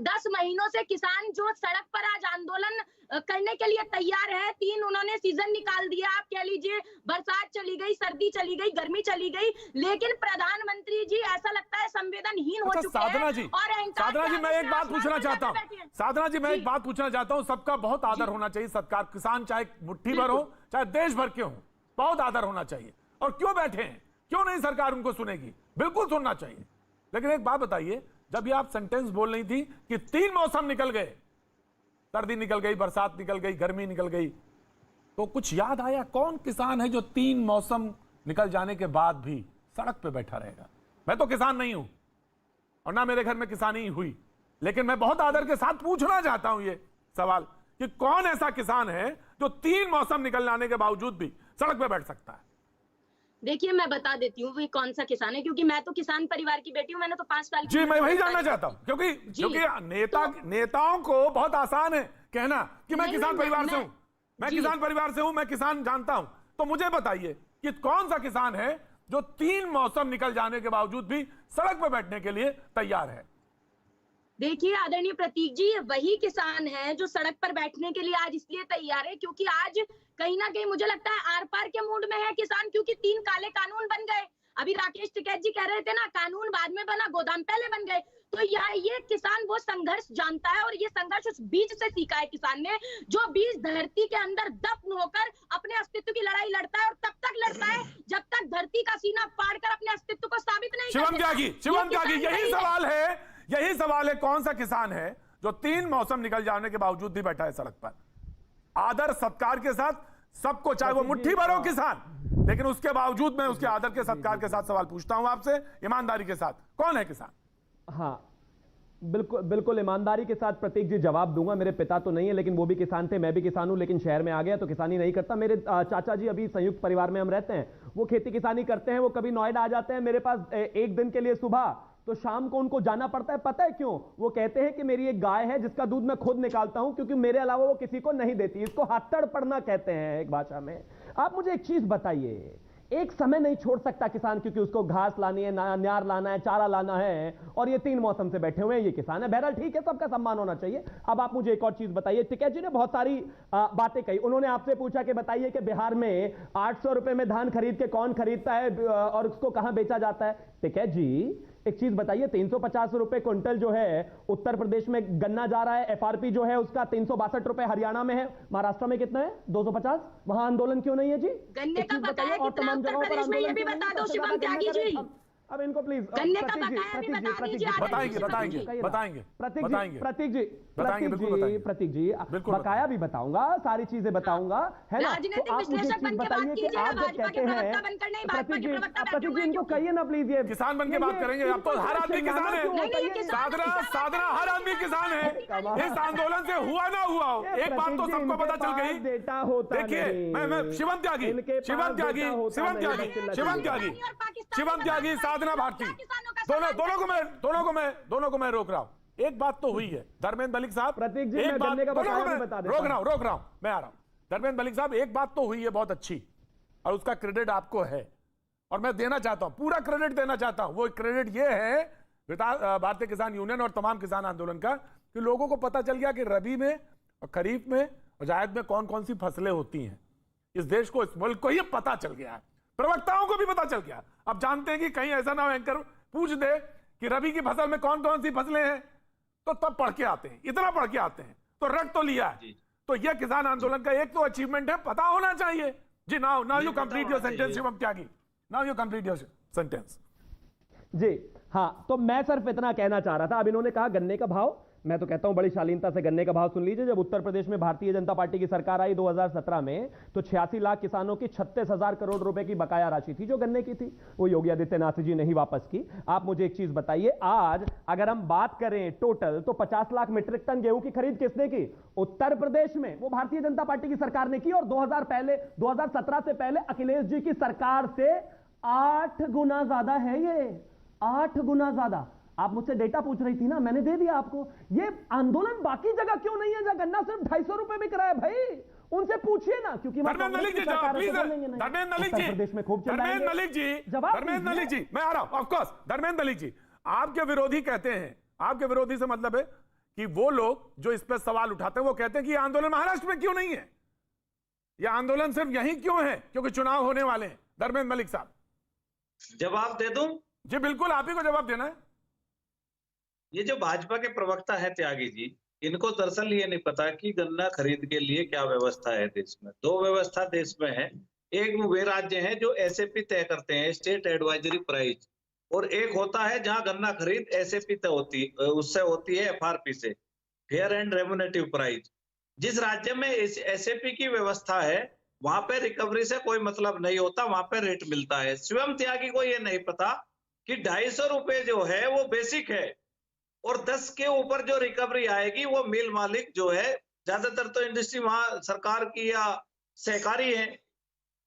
10 महीनों से किसान जो सड़क पर आज आंदोलन करने के लिए तैयार है, 3 उन्होंने सीजन निकाल दिया। आप कह लीजिए बरसात चली गई, सर्दी चली गई, गर्मी चली गई, लेकिन प्रधानमंत्री जी ऐसा लगता है संवेदनहीन हो चुके हैं। साधना जी मैं एक बात पूछना चाहता हूँ, साधना जी मैं एक बात पूछना चाहता हूँ। सबका बहुत आदर होना चाहिए, सत्कार। किसान चाहे मुट्ठी भर हो चाहे देश भर के हो, बहुत आदर होना चाहिए। और क्यों बैठे हैं? क्यों नहीं सरकार उनको सुनेगी? बिल्कुल सुनना चाहिए। लेकिन एक बात बताइए, जब ये आप सेंटेंस बोल रही थी कि 3 मौसम निकल गए, सर्दी निकल गई, बरसात निकल गई, गर्मी निकल गई, तो कुछ याद आया कौन किसान है जो 3 मौसम निकल जाने के बाद भी सड़क पे बैठा रहेगा? मैं तो किसान नहीं हूं और ना मेरे घर में किसानी हुई, लेकिन मैं बहुत आदर के साथ पूछना चाहता हूं ये सवाल कि कौन ऐसा किसान है जो 3 मौसम निकल जाने के बावजूद भी सड़क पे बैठ सकता है? देखिए मैं बता देती हूँ वो कौन सा किसान है, क्योंकि मैं तो किसान परिवार की बेटी हूँ। मैंने तो 5 साल जी, मैं वही जानना चाहता हूं, क्योंकि नेताओं को बहुत आसान है कहना कि मैं किसान परिवार से हूं, मैं किसान परिवार से हूं, मैं किसान जानता हूं। तो मुझे बताइए कि कौन सा किसान है जो 3 मौसम निकल जाने के बावजूद भी सड़क पर बैठने के लिए तैयार है? देखिए आदरणीय प्रतीक जी, वही किसान है जो सड़क पर बैठने के लिए आज इसलिए तैयार है क्योंकि आज कहीं ना कहीं मुझे लगता है आर पार के मूड में है किसान, क्योंकि 3 काले कानून बन गए। अभी राकेश टिकैत जी कह रहे थे ना, कानून बाद में बना, गोदाम पहले बन गए। तो ये किसान वो संघर्ष जानता है और ये संघर्ष उस बीज से सीखा है किसान ने, जो बीज धरती के अंदर दफन होकर अपने अस्तित्व की लड़ाई लड़ता है और तब तक लड़ता है जब तक धरती का सीना फाड़कर अपने अस्तित्व को साबित नहीं कर देता। शिवम त्यागी, यही सवाल है, कौन सा किसान है जो 3 मौसम निकल जाने के बावजूद भी बैठा है सड़क पर? आदर सत्कार के साथ सबको, चाहे वो मुट्ठी भर हो किसान, लेकिन उसके बावजूद मैं उसके आदर के सत्कार के साथ सवाल पूछता हूं आपसे, ईमानदारी के साथ, कौन है किसान? हाँ बिल्कुल बिल्कुल ईमानदारी के साथ प्रतीक जी जवाब दूंगा। मेरे पिता तो नहीं है लेकिन वो भी किसान थे, मैं भी किसान हूं, लेकिन शहर में आ गया तो किसानी नहीं करता। मेरे चाचा जी अभी संयुक्त परिवार में हम रहते हैं, वो खेती किसानी करते हैं। वो कभी नोएडा आ जाते हैं मेरे पास एक दिन के लिए सुबह, तो शाम को उनको जाना पड़ता है। पता है क्यों? वो कहते हैं कि मेरी एक गाय है जिसका दूध मैं खुद निकालता हूं, क्योंकि मेरे अलावा वो किसी को नहीं देती। इसको हाथड़ पड़ना कहते हैं एक भाषा में। आप मुझे एक चीज बताइए, एक समय नहीं छोड़ सकता किसान, क्योंकि उसको घास लानी है, न्यार लाना है, चारा लाना है, और ये 3 मौसम से बैठे हुए हैं ये किसान है। बहरहाल ठीक है, सबका सम्मान होना चाहिए। अब आप मुझे एक और चीज बताइए। टिकैत जी ने बहुत सारी बातें कही। उन्होंने आपसे पूछा कि बताइए कि बिहार में 800 रुपए में धान खरीद के कौन खरीदता है और उसको कहां बेचा जाता है? टिकैत जी एक चीज बताइए, 350 रुपए क्विंटल जो है उत्तर प्रदेश में गन्ना जा रहा है, एफआरपी जो है उसका 362 रुपए हरियाणा में है, महाराष्ट्र में कितना है? 250। वहां आंदोलन क्यों नहीं है जी? गन्ने का बकाया कितना उत्तर प्रदेश में, ये भी बता दो शिवम त्यागी जी। अब इनको प्लीज गन्ने का बकाया भी बता दीजिए। बताएंगे प्रतीक जी बकाया भी बताऊंगा, सारी चीजें बताऊंगा, है ना? तो आप मुझे एक चीज बताइए कि आप जब कहते हैं प्रतीक जी इनको कहिए ना प्लीज, ये किसान बन के बात करेंगे। अब तो हर आदमी किसान है, साधना हर आदमी किसान है। इस आंदोलन से हुआ ना हुआ हो, एक बात तो सबको पता चल गई। डेटा होता देखिए मैं शिवम त्यागी साधना भारती, दोनों को मैं रोक रहा हूं। एक बात तो हुई है धर्मेंद्र मलिक साहब, प्रतीक जी मैं गन्ने का बकाया भी बता देता हूं। रोक रहा हूं, मैं आ रहा हूं। धर्मेंद्र मलिक साहब एक बात तो हुई है बहुत अच्छी, और उसका क्रेडिट आपको है और मैं देना चाहता हूं, पूरा क्रेडिट देना चाहता हूं। वो क्रेडिट ये है भारतीय किसान यूनियन और तमाम किसान आंदोलन का, कि लोगों को पता चल गया कि रबी में और खरीफ में और जायद में कौन कौन सी फसलें होती हैं। इस देश को, इस मुल्क को ये पता चल गया है, प्रवक्ताओं को भी पता चल गया। अब जानते हैं कि कहीं ऐसा ना एंकर पूछ दे कि रबी की फसल में कौन कौन सी फसलें हैं, तो तब पढ़ के आते हैं, इतना पढ़ के आते हैं, तो रट तो लिया है। तो यह किसान आंदोलन का एक तो अचीवमेंट है, पता होना चाहिए जी। Now you complete your sentence Shivam Tyagi, now you complete your sentence जी। हाँ, तो मैं सिर्फ इतना कहना चाह रहा था। अब इन्होंने कहा गन्ने का भाव, मैं तो कहता हूं बड़ी शालीनता से गन्ने का भाव सुन लीजिए। जब उत्तर प्रदेश में भारतीय जनता पार्टी की सरकार आई 2017 में, तो 86 लाख किसानों की 36,000 करोड़ रुपए की बकाया राशि थी जो गन्ने की थी, वो योगी आदित्यनाथ जी ने ही वापस की। आप मुझे एक चीज बताइए, आज अगर हम बात करें टोटल, तो 50 लाख मीट्रिक टन गेहूं की खरीद किसने की? उत्तर प्रदेश में, वो भारतीय जनता पार्टी की सरकार ने की। और 2017 से पहले अखिलेश जी की सरकार से 8 गुना ज्यादा है ये, 8 गुना ज्यादा। आप मुझसे डेटा पूछ रही थी ना, मैंने दे दिया आपको। ये आंदोलन बाकी जगह क्यों नहीं है जहां गन्ना सिर्फ 250 रुपए बिक रहा है? भाई उनसे पूछिए ना, क्योंकि धर्मेंद्र मलिक जी, मैं आ रहा हूं। ऑफ कोर्स धर्मेंद्र मलिक जी, आपके विरोधी कहते हैं, आपके विरोधी से मतलब है कि वो लोग जो इस पर सवाल उठाते हैं वो कहते हैं कि आंदोलन महाराष्ट्र में क्यों नहीं है, यह आंदोलन सिर्फ यहीं क्यों है क्योंकि चुनाव होने वाले हैं। धर्मेंद्र मलिक साहब जवाब दे दूं? जी बिल्कुल, आप ही को जवाब देना है। ये जो भाजपा के प्रवक्ता है त्यागी जी, इनको दरअसल ये नहीं पता कि गन्ना खरीद के लिए क्या व्यवस्था है देश में। 2 व्यवस्था देश में है। एक वे राज्य हैं जो एसएपी तय करते हैं, स्टेट एडवाइजरी प्राइस, और एक होता है जहां गन्ना खरीद एसएपी उससे होती है एफआरपी से, फेयर एंड रेम्युनेटिव प्राइस। जिस राज्य में एसएपी की व्यवस्था है वहां पे रिकवरी से कोई मतलब नहीं होता, वहां पे रेट मिलता है। शिवम त्यागी को ये नहीं पता कि 250 रुपए जो है वो बेसिक है और 10 के ऊपर जो रिकवरी आएगी वो मिल मालिक जो है, ज्यादातर तो इंडस्ट्री वहां सरकार की या सहकारी है,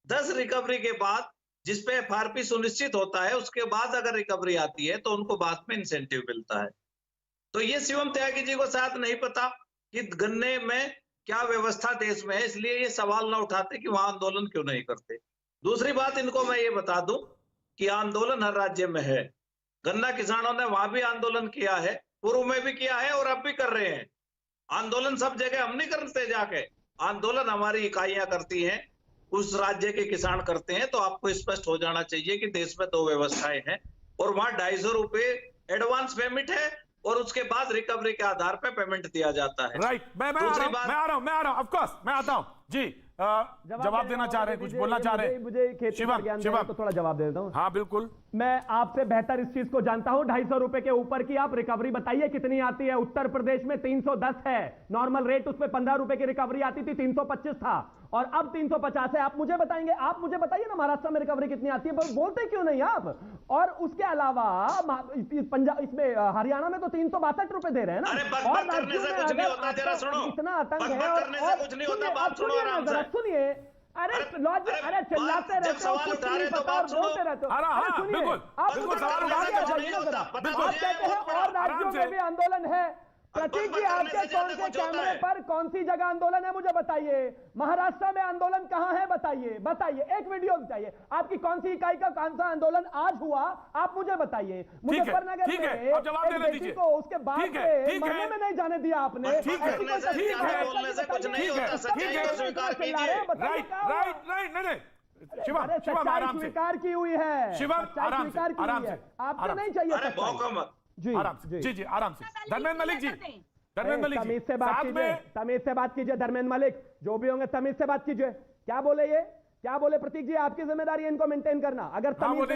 10 रिकवरी के बाद जिसपे एफआरपी सुनिश्चित होता है उसके बाद अगर रिकवरी आती है तो उनको बाद में इंसेंटिव मिलता है। तो ये शिवम त्यागी जी को शायद नहीं पता कि गन्ने में क्या व्यवस्था देश में है, इसलिए ये सवाल ना उठाते कि वहां आंदोलन क्यों नहीं करते। दूसरी बात इनको मैं ये बता दूं कि आंदोलन हर राज्य में है, गन्ना किसानों ने वहां भी आंदोलन किया है, पूर्व में भी किया है और अब भी कर रहे हैं। आंदोलन सब जगह हम नहीं करते जाके, आंदोलन हमारी इकाइयां करती हैं, उस राज्य के किसान करते हैं। तो आपको स्पष्ट हो जाना चाहिए कि देश में 2 व्यवस्थाएं हैं और वहां 250 रुपए एडवांस पेमेंट है और उसके बाद रिकवरी के आधार पर पेमेंट दिया जाता है। राइट, मैं आ रहा हूं, ऑफ कोर्स मैं आता हूं जी। जवाब देना चाह रहे हैं, कुछ बोलना चाह रहे हैं? मुझे खेती का ज्ञान है तो थोड़ा जवाब दे देता हूं। हाँ बिल्कुल, मैं आपसे बेहतर इस चीज को जानता हूं। 250 रुपए के ऊपर की आप रिकवरी बताइए कितनी आती है। उत्तर प्रदेश में 310 है नॉर्मल रेट, उसमें 15 रुपए की रिकवरी आती थी, 325 था और अब 350 है। आप मुझे बताएंगे, आप मुझे बताइए ना महाराष्ट्र में रिकवरी कितनी आती है, बोलते क्यों नहीं आप? और उसके अलावा पंजाब, इसमें हरियाणा में तो 362 रुपए दे रहे हैं ना। और राज्यों में अगर इतना आतंक है और सुनिए, अरे चिल्लाते रहते हो, कुछ नहीं पता और बोलते रहते हो। अरे सुनिए, आप कहते हैं और राज्यों में भी आंदोलन है। प्रतीक जी, आपके कौन से कैमरे पर कौन सी जगह आंदोलन है मुझे बताइए। महाराष्ट्र में आंदोलन कहां है बताइए, बताइए एक वीडियो बताइए। आपकी कौन सी इकाई का कौन सा आंदोलन आज हुआ आप मुझे बताइए। मुजफ्फरनगर में एक बेटी को उसके बाप के मरने में नहीं जाने दिया आपने। सच्चाई स्वीकार की हुई है, स्वीकार की हुई है, आपको नहीं चाहिए जी। आराम से जी, आराम से। धर्मेंद्र मलिक जी, धर्मेंद्र मलिक तमीज से बात कीजिए, तमीज से बात कीजिए। धर्मेंद्र मलिक जो भी होंगे तमीज से बात कीजिए। क्या बोले ये, क्या बोले प्रतीक जी? आपकी जिम्मेदारी है इनको मेंटेन करना। अगर तमीज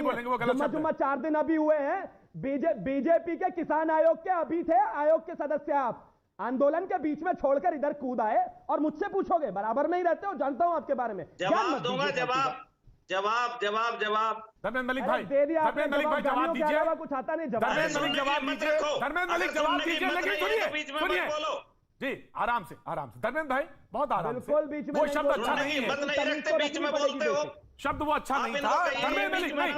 जुम्मा 4 दिन अभी हुए हैं, बीजेपी के किसान आयोग के अभी थे आयोग के सदस्य, आप आंदोलन के बीच में छोड़कर इधर कूद आए और मुझसे पूछोगे, बराबर में ही रहते हो, जानता हूं आपके बारे में। जवाब दूंगा, जवाब धर्मेंद्र मलिक भाई, धर्मेंद्र मलिक भाई जवाब दीजिए। कुछ आता नहीं, धर्मेंद्र मलिक जवाब दीजिए, धर्मेंद्र मलिक जवाब दीजिए। लेकिन सुनिए जी, आराम से धर्मेंद्र भाई, बहुत आराम से। वो शब्द अच्छा नहीं है, बीच में बोलते हो शब्द वो अच्छा नहीं था। धर्मेंद्र मलिक नहीं,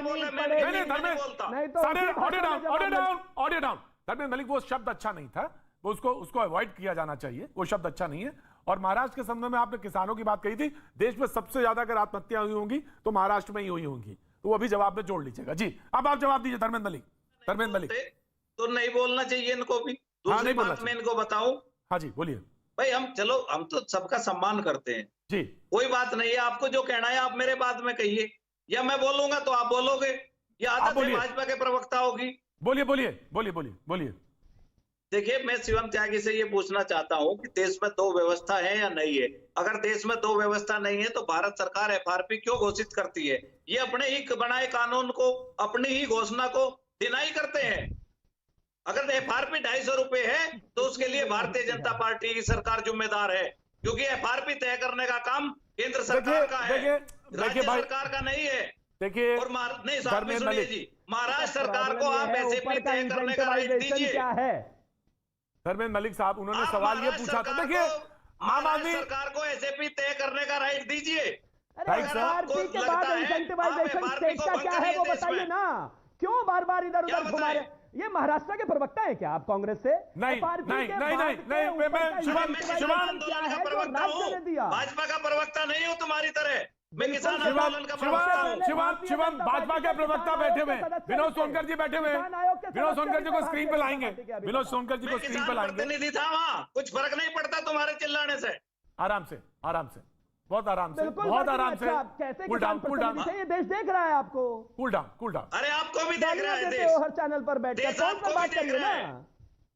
ऑडियो डाउन। धर्मेंद्र मलिक वो शब्द अच्छा नहीं था, वो उसको अवॉइड किया जाना चाहिए, वो शब्द अच्छा नहीं है। और महाराष्ट्र के संबंध में आपने किसानों की बात कही थी, देश में सबसे ज्यादा अगर आत्महत्या हुई होंगी तो महाराष्ट्र में ही हुई होंगी, तो वो अभी जवाब में जोड़ लीजिएगा जी। अब आप जवाब दीजिए धर्मेंद्र मलिक। धर्मेंद्र मलिक तो नहीं बोलना चाहिए इनको भी। दूसरी बात मैं इनको बताऊं, हाँ जी बोलिए भाई। हम तो सबका सम्मान करते हैं जी, कोई बात नहीं है। आपको जो कहना है आप मेरे बाद में कहिए, या मैं बोलूंगा तो आप बोलोगे, या आदत है भाजपा के प्रवक्ता होगी। बोलिए। देखिए, मैं शिवम त्यागी से ये पूछना चाहता हूं कि देश में 2 व्यवस्था है या नहीं है। अगर देश में 2 व्यवस्था नहीं है तो भारत सरकार एफआरपी क्यों घोषित करती है? ये अपने ही बनाए कानून को, अपनी ही घोषणा को डिनाई करते हैं। अगर एफआरपी 250 रुपए है तो उसके लिए भारतीय जनता पार्टी की सरकार जिम्मेदार है, क्योंकि एफआरपी तय करने का काम केंद्र सरकार का है, राज्य सरकार का नहीं है। देखिए, और नहीं साहब सुनिए जी, महाराष्ट्र सरकार को आप एसएपी तय करने का राइट दीजिए। धर्मेंद्र मलिक साहब, उन्होंने सवाल ये पूछा था, देखिए आम आदमी सरकार को एसएपी तय करने का राइट दीजिए। एफआरपी के बाद इंसेंटिवाइजेशन स्टेट का क्या है वो बताइए ना, क्यों बार इधर घुमा रहे? ये महाराष्ट्र के प्रवक्ता है क्या आप कांग्रेस से? नहीं, भाजपा का प्रवक्ता नहीं हूं तुम्हारी तरह। मैं किसान शिवम भाजपा के प्रवक्ता बैठे हुए, विनोद सोनकर जी बैठे हुए, विनोद सोनकर जी को स्क्रीन पे लाएंगे, विनोद सोनकर जी को स्क्रीन पे लाएंगे। प्रतिनिधि था वहां, कुछ फर्क नहीं पड़ता तुम्हारे चिल्लाने से। आराम से, बहुत आराम से। Cool down. ये देश देख रहा है आपको। Cool down. अरे आपको भी देख रहा है देश, हर चैनल पर बैठकर बात करिए ना।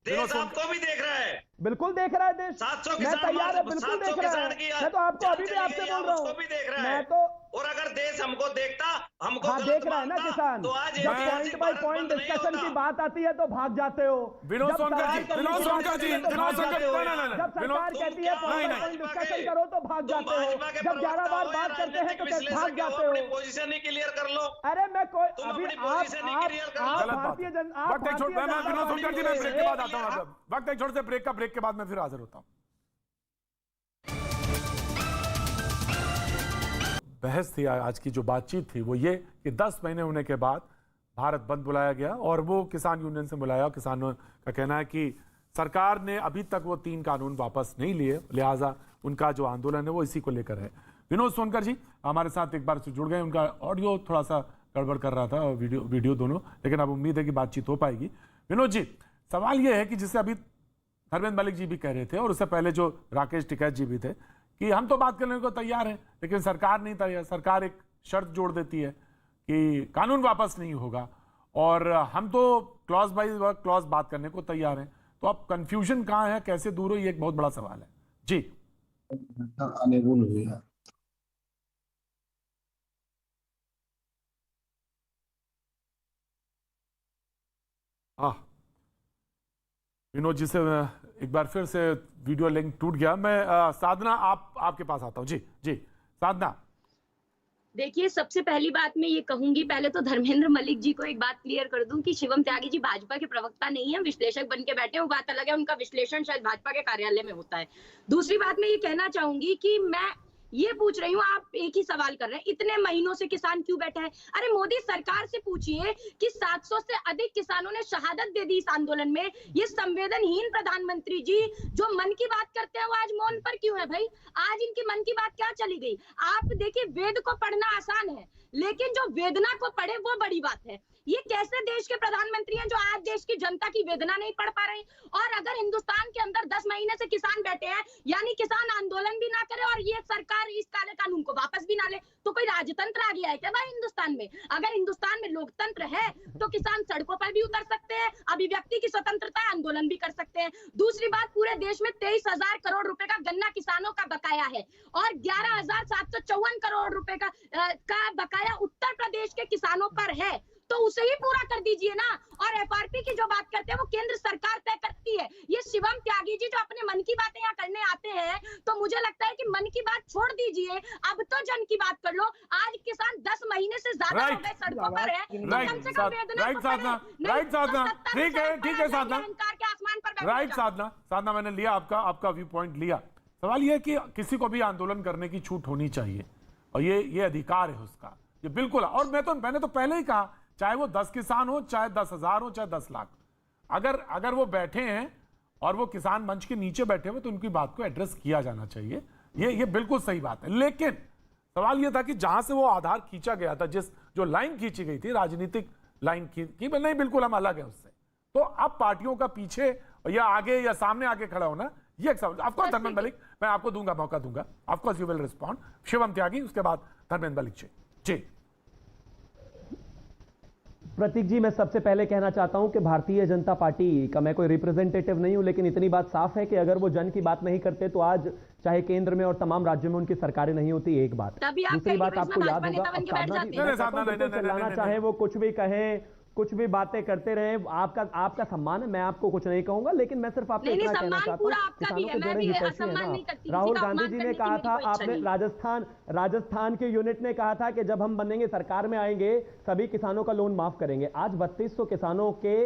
देश आपको भी देख रहा है, बिल्कुल देख रहा है देश। 700 मैं तैयार है, बिल्कुल देख रहा है। मैं तो आपको अभी भी आपसे बोल रहा हूँ, मैं तो और अगर देश हमको देखता, हमको हाँ, गलत देख रहा है ना मानता, किसान, तो आज जब ऐतिहासिक पॉइंट बाय भारत पॉइंट बंद नहीं डिस्कशन होता। की बात आती है तो भाग जाते हो। विनोद जब सोनकर सवाल जी, करने विनोद की सोनकर बात जी, आती है तो विनोद भाग सोनकर, जाते हो। नहीं, नहीं, नहीं, जब विनोद, सरकार कहती है तुम पॉइंट क्या बाय पॉइंट भाजपा डिस्कशन के- करो तो भाग तुम जाते हो। भाजपा के जब 11 प्रवक्ता बार हो या बात करते हैं तो राजनीतिक फिर भाग विश्लेषक हो, जाते अपनी हो। पोजीशन ही क्लियर कर लो। अरे मैं कोई तुम अभी अपनी पोजीशन ही क्लियर कर लो। गलत बात भारतीय है। जनता वक्त एक छोड़, मैं विनोद सोनकर जी, मैं ब्रेक के बाद आता हूँ। वक्त एक छोड़ से ब्रेक के बाद मैं फिर हाजिर होता हूँ। बहस थी आज की, जो बातचीत थी वो ये कि 10 महीने होने के बाद भारत बंद बुलाया गया और वो किसान यूनियन से बुलाया। किसानों का कहना है कि सरकार ने अभी तक वो 3 कानून वापस नहीं लिए, लिहाजा उनका जो आंदोलन है वो इसी को लेकर है। विनोद सोनकर जी हमारे साथ एक बार से जुड़ गए, उनका ऑडियो थोड़ा सा गड़बड़ कर रहा था, वीडियो दोनों, लेकिन अब उम्मीद है कि बातचीत हो पाएगी। विनोद जी, सवाल ये है कि जिससे अभी धर्मेंद्र मलिक जी भी कह रहे थे और उससे पहले जो राकेश टिकैत जी भी थे कि हम तो बात करने को तैयार हैं, लेकिन सरकार नहीं तैयार। सरकार एक शर्त जोड़ देती है कि कानून वापस नहीं होगा और हम तो क्लॉज बाय क्लॉज बात करने को तैयार हैं। तो अब कंफ्यूजन कहाँ है, कैसे दूर हो, ये एक बहुत बड़ा सवाल है जी। अनेबल हुई है। हाँ, विनोद जी से एक बार फिर से वीडियो लिंक टूट गया। मैं साधना आपके पास आता हूँ। जी साधना। देखिए, सबसे पहली बात मैं ये कहूंगी, पहले तो धर्मेंद्र मलिक जी को एक बात क्लियर कर दूं कि शिवम त्यागी जी भाजपा के प्रवक्ता नहीं है, विश्लेषक बन के बैठे हैं। वो बात अलग है, उनका विश्लेषण शायद भाजपा के कार्यालय में होता है। दूसरी बात मैं ये कहना चाहूंगी कि मैं ये पूछ रही हूँ, आप एक ही सवाल कर रहे हैं, इतने महीनों से किसान क्यों बैठा है? अरे मोदी सरकार से पूछिए कि 700 से अधिक किसानों ने शहादत दे दी इस आंदोलन में। ये संवेदनहीन प्रधानमंत्री जी जो मन की बात करते हैं वो आज मौन पर क्यों है भाई? आज इनकी मन की बात क्या चली गई? आप देखिए, वेद को पढ़ना आसान है, लेकिन जो वेदना को पढ़े वो बड़ी बात है। ये कैसे देश के प्रधानमंत्री हैं जो आज देश की जनता की वेदना नहीं पढ़ पा रहे? और अगर हिंदुस्तान के अंदर 10 महीने से किसान बैठे हैं, यानी किसान आंदोलन भी ना करे और ये सरकार इस काले कानून को वापस भी ना ले, तो कोई राजतंत्र आ गया है क्या भाई हिंदुस्तान में? अगर हिंदुस्तान में लोकतंत्र है तो किसान सड़कों पर भी उतर सकते हैं, अभिव्यक्ति की स्वतंत्रता, आंदोलन भी कर सकते हैं। दूसरी बात, पूरे देश में 23,000 करोड़ रुपए का गन्ना किसानों का बकाया है और 11,754 करोड़ रुपए का बकाया उत्तर प्रदेश के किसानों पर है, तो उसे ही पूरा कर दीजिए ना। और एफआरपी की जो बात करते हैं वो केंद्र सरकार तय करती है। ये शिवम त्यागी जी जो अपने मन की बातें यहाँ करने आते हैं, तो मुझे लगता है कि मन की बात छोड़ दीजिए, अब तो जन की बात कर लो। आज किसान 10 महीने से ज्यादा हो गए सड़कों पर है, तो कम से कम वेदना राइट साधना, ठीक है साधना, अहंकार के आसमान पर राइट साधना, मैंने लिया आपका व्यू पॉइंट लिया। सवाल यह है कि किसी को भी आंदोलन करने की छूट होनी चाहिए और ये अधिकार है उसका, ये बिल्कुल। और मैंने तो पहले ही कहा, चाहे वो 10 किसान हो, चाहे 10,000 हो, चाहे 10 लाख, अगर वो बैठे हैं और वो किसान मंच के नीचे बैठे हुए, तो उनकी बात को एड्रेस किया जाना चाहिए। ये बिल्कुल सही बात है। लेकिन सवाल ये था कि जहां से वो आधार खींचा गया था, जो लाइन खींची गई थी, राजनीतिक लाइन की नहीं, बिल्कुल हम अलग है उससे। तो अब पार्टियों का पीछे या आगे या सामने आके खड़ा होना, ये एक सवाल। ऑफकोर्स धर्मेंद्र मलिक, मैं आपको मौका दूंगा, of course you will respond. Shivam Tyagi, उसके बाद धर्मेंद्र मलिक जी। प्रतीक जी, मैं सबसे पहले कहना चाहता हूं कि भारतीय जनता पार्टी का मैं कोई रिप्रेजेंटेटिव नहीं हूं, लेकिन इतनी बात साफ है कि अगर वो जन की बात नहीं करते तो आज चाहे केंद्र में और तमाम राज्यों में उनकी सरकारें नहीं होती। एक बात। दूसरी बात आपको याद होगा, चिल्लाना चाहे वो कुछ भी कहें, कुछ भी बातें करते रहे, आपका सम्मान है, मैं आपको कुछ नहीं कहूंगा, लेकिन मैं सिर्फ आपको इतना कहना चाहता हूं, किसानों के जोड़े हितैषी है ना। राहुल गांधी जी ने कहा था, आपने राजस्थान के यूनिट ने कहा था कि जब हम बनेंगे, सरकार में आएंगे, सभी किसानों का लोन माफ करेंगे। आज 3200 किसानों के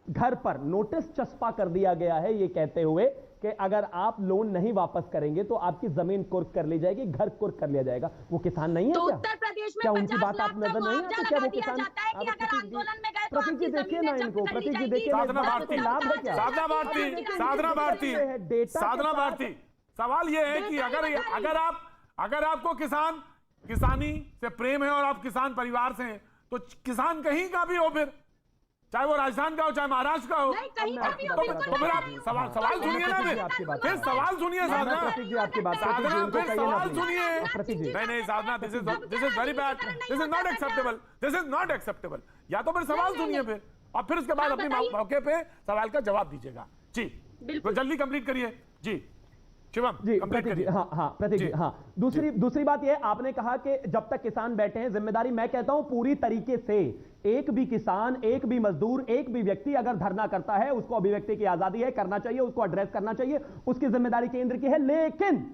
घर पर नोटिस चस्पा कर दिया गया है, ये कहते हुए कि अगर आप लोन नहीं वापस करेंगे तो आपकी जमीन कुर्क कर ली जाएगी, घर कुर्क कर लिया जाएगा। वो किसान नहीं है तो क्या? उत्तर प्रदेश में क्या उनकी बात आप नजर नहीं आती? क्या वो किसान? प्रतीक जी देखिए ना इनको, प्रतीक जी देखिए, साधना भारती, लाभ है क्या? साधना भारती, सवाल ये है कि अगर आपको किसानी से प्रेम है और आप किसान परिवार से हैं, तो किसान कहीं का भी हो, फिर चाहे वो राजस्थान का हो, चाहे महाराष्ट्र का हो, तो फिर आप सवाल सुनिए ना, फिर सवाल सुनिए साधना, फिर सवाल सुनिए। नहीं Sadhana, this is very bad, this is not acceptable. या तो फिर सवाल सुनिए फिर, और फिर उसके बाद अपने मौके पे सवाल का जवाब दीजिएगा जी। तो जल्दी कंप्लीट करिए जी। शिवम जी कंप्लीट प्रतीक जी, करिए। हाँ प्रतीक जी, हाँ दूसरी बात ये, आपने कहा कि जब तक किसान बैठे हैं जिम्मेदारी, मैं कहता हूं पूरी तरीके से एक भी किसान, एक भी मजदूर, एक भी व्यक्ति अगर धरना करता है, उसको अभिव्यक्ति की आजादी है, करना चाहिए, उसको एड्रेस करना चाहिए, उसकी जिम्मेदारी केंद्र की है। लेकिन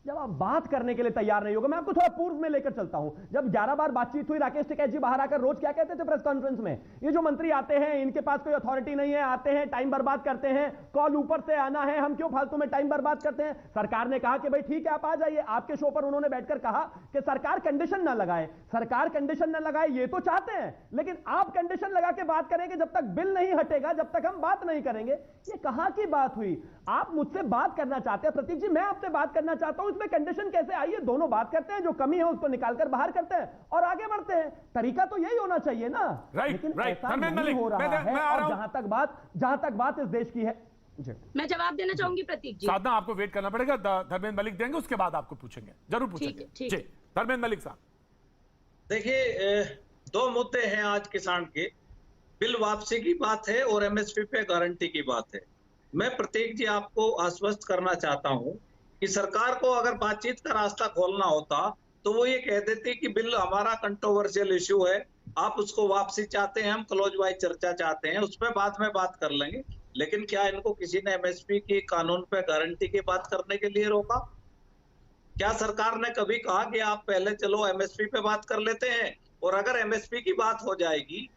जब आप बात करने के लिए तैयार नहीं होगा, मैं आपको थोड़ा पूर्व में लेकर चलता हूं। जब 11 बार बातचीत हुई, राकेश टिकैत जी बाहर आकर रोज क्या कहते थे प्रेस कॉन्फ्रेंस में, ये जो मंत्री आते हैं इनके पास कोई अथॉरिटी नहीं है, आते हैं टाइम बर्बाद करते हैं, कॉल ऊपर से आना है, हम क्यों फालतू में टाइम बर्बाद करते हैं। सरकार ने कहा कि भाई ठीक है आप आ जाइए। आपके शो पर उन्होंने बैठकर कहा कि सरकार कंडीशन ना लगाए, सरकार कंडीशन ना लगाए ये तो चाहते हैं, लेकिन आप कंडीशन लगा के बात करेंगे जब तक बिल नहीं हटेगा, जब तक हम बात नहीं करेंगे। ये कहां की बात हुई? आप मुझसे बात करना चाहते हैं प्रतीक जी, मैं आपसे बात करना चाहता हूं, इसमें कंडीशन कैसे? आइए दोनों बात करते हैं, जो कमी है उसको निकालकर बाहर करते हैं और आगे बढ़ते हैं। तरीका तो यही होना चाहिए ना। लेकिन ऐसा नहीं हो रहा है। और जहां तक बात इस देश की है, मैं जवाब देना चाहूंगी प्रतीक जी। साधना आपको वेट करना पड़ेगा, धर्मेंद्र मलिक देंगे, उसके बाद आपको पूछेंगे, जरूर पूछेंगे। ठीक। जी धर्मेंद्र मलिक साहब। देखिए, दो मुद्दे हैं आज किसान के, बिल वापसी की बात है और एमएसपी पे गारंटी की बात है। मैं प्रतीक जी आपको आश्वस्त करना चाहता हूं कि सरकार को अगर बातचीत का रास्ता खोलना होता तो वो ये कह देती कि बिल हमारा कंट्रोवर्शियल इश्यू है, आप उसको वापसी चाहते हैं, हम क्लोज वाइज चर्चा चाहते हैं, उस पर बाद में बात कर लेंगे। लेकिन क्या इनको किसी ने एमएसपी की कानून पे गारंटी की बात करने के लिए रोका? क्या सरकार ने कभी कहा कि आप पहले चलो एमएसपी पे बात कर लेते हैं? और अगर एमएसपी की बात हो जाएगी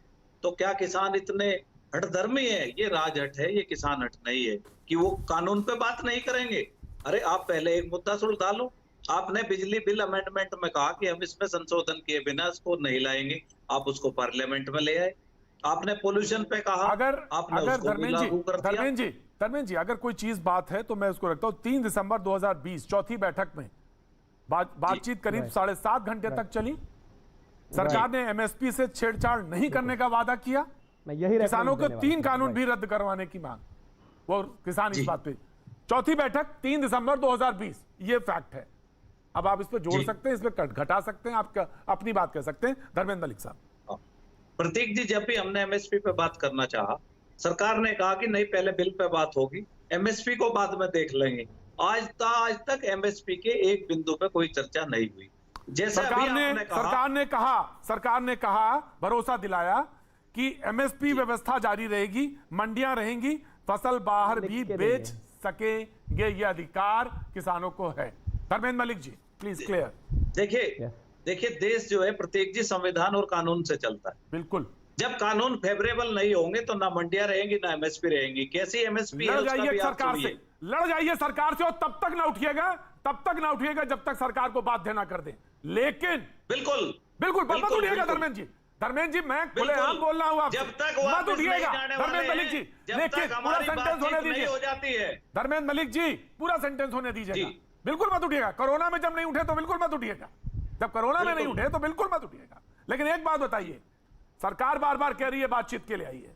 तो क्या किसान इतने हठधर्मी है? ये राजहट है, ये किसान हट नहीं है कि वो कानून पे बात नहीं करेंगे। अरे आप पहले एक मुद्दा सुलझा लो। आपने बिजली बिल अमेंडमेंट में कहा कि हम इसमें संशोधन किए बिना इसको नहीं लाएंगे, आप उसको पार्लियामेंट में ले आए। आपने पोल्यूशन पे कहा, अगर धर्मेंद्र जी अगर कोई चीज बात है तो मैं उसको रखता हूं। 3 दिसंबर 2020 चौथी बैठक में बातचीत करीब 7.5 घंटे तक चली। सरकार ने एमएसपी से छेड़छाड़ नहीं करने का वादा किया, किसानों को 3 कानून भी रद्द करवाने की मांग, वो किसान इस बात पे। चौथी बैठक 3 दिसंबर 2020, ये फैक्ट है। अब आप इस पे जोड़ सकते हैं, इस पे घटा सकते हैं, आप अपनी बात कह सकते हैं। धर्मेंद्र मलिक साहब। प्रतीक जी, जब भी हमने एमएसपी पे बात करना चाहा, सरकार ने कहा कि नहीं पहले बिल पे बात होगी, एमएसपी को बाद में देख लेंगे। आज तक एमएसपी के एक बिंदु पे कोई चर्चा नहीं हुई। जैसे सरकार ने कहा भरोसा दिलाया कि एमएसपी व्यवस्था जारी रहेगी, मंडियां रहेंगी, फसल बाहर भी बेच सकेंगे, ये अधिकार किसानों को है। Dharmendra Malik ji please clear. देखिए देश जो है प्रत्येक जी संविधान और कानून से चलता है। बिल्कुल। जब कानून फेवरेबल नहीं होंगे तो ना मंडियां रहेंगी ना एमएसपी रहेंगी। कैसी एमएसपी है उसका भी आप सुनिए। लड़ जाइए सरकार से और तब तक ना उठिएगा जब तक सरकार को बाध्य ना कर दे। लेकिन बिल्कुल मत उठिएगा धर्मेंद्र जी, मैं खुलेआम बोल रहा हूं आपसे, जब तक मत उठिएगा धर्मेंद्र मलिक जी। लेकिन पूरा सेंटेंस होने दीजिए, हो जाती है धर्मेंद्र मलिक जी, पूरा सेंटेंस होने दीजिएगा। बिल्कुल मत उठिएगा। कोरोना में जब नहीं उठे तो बिल्कुल मत उठिएगा, जब कोरोना में नहीं उठे तो बिल्कुल मत उठिएगा। लेकिन एक बात बताइए, सरकार बार बार कह रही है बातचीत के लिए आइए,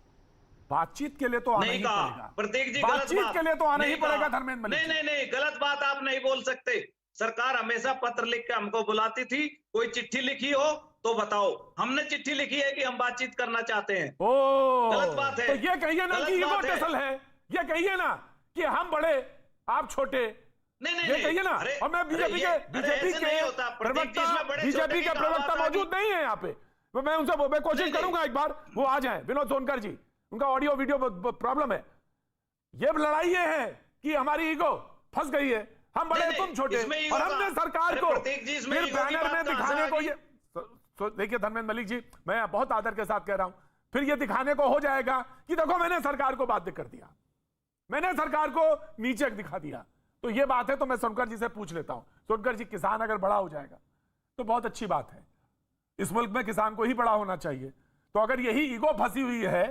बातचीत के लिए तो आना ही पड़ेगा। प्रतीक जी, बातचीत के लिए तो आना ही पड़ेगा धर्मेंद्र मलिक। नहीं, गलत बात आप नहीं बोल सकते। सरकार हमेशा पत्र लिख के हमको बुलाती थी, कोई चिट्ठी लिखी हो तो बताओ। हमने चिट्ठी लिखी है कि हम बातचीत करना चाहते हैं। गलत बात है। तो ये कहिए ना कि ईगो टेसल है, ये कहिए ना कि हम बड़े आप छोटे, नहीं कहिए ना। और मैं बीजेपी के प्रवक्ता मौजूद नहीं है यहाँ पे, मैं उनसे कोशिश करूंगा एक बार वो आ जाए। विनोद सोनकर जी, उनका ऑडियो वीडियो प्रॉब्लम है। ये लड़ाई ये है कि हमारी ईगो फंस गई है, हम बड़े तुम छोटे, और हमने सरकार को फिर बैनर में दिखाने को ये देखिए धर्मेंद्र मलिक जी, मैं बहुत आदर के साथ कह रहा हूं, फिर ये दिखाने को हो जाएगा कि देखो मैंने सरकार को बाध्य कर दिया, मैंने सरकार को नीचे दिखा दिया। तो ये बात है, तो मैं सोनकर जी से पूछ लेता हूं। सोनकर जी, किसान अगर बड़ा हो जाएगा तो बहुत अच्छी बात है, इस मुल्क में किसान को ही बड़ा होना चाहिए। तो अगर यही ईगो फंसी हुई है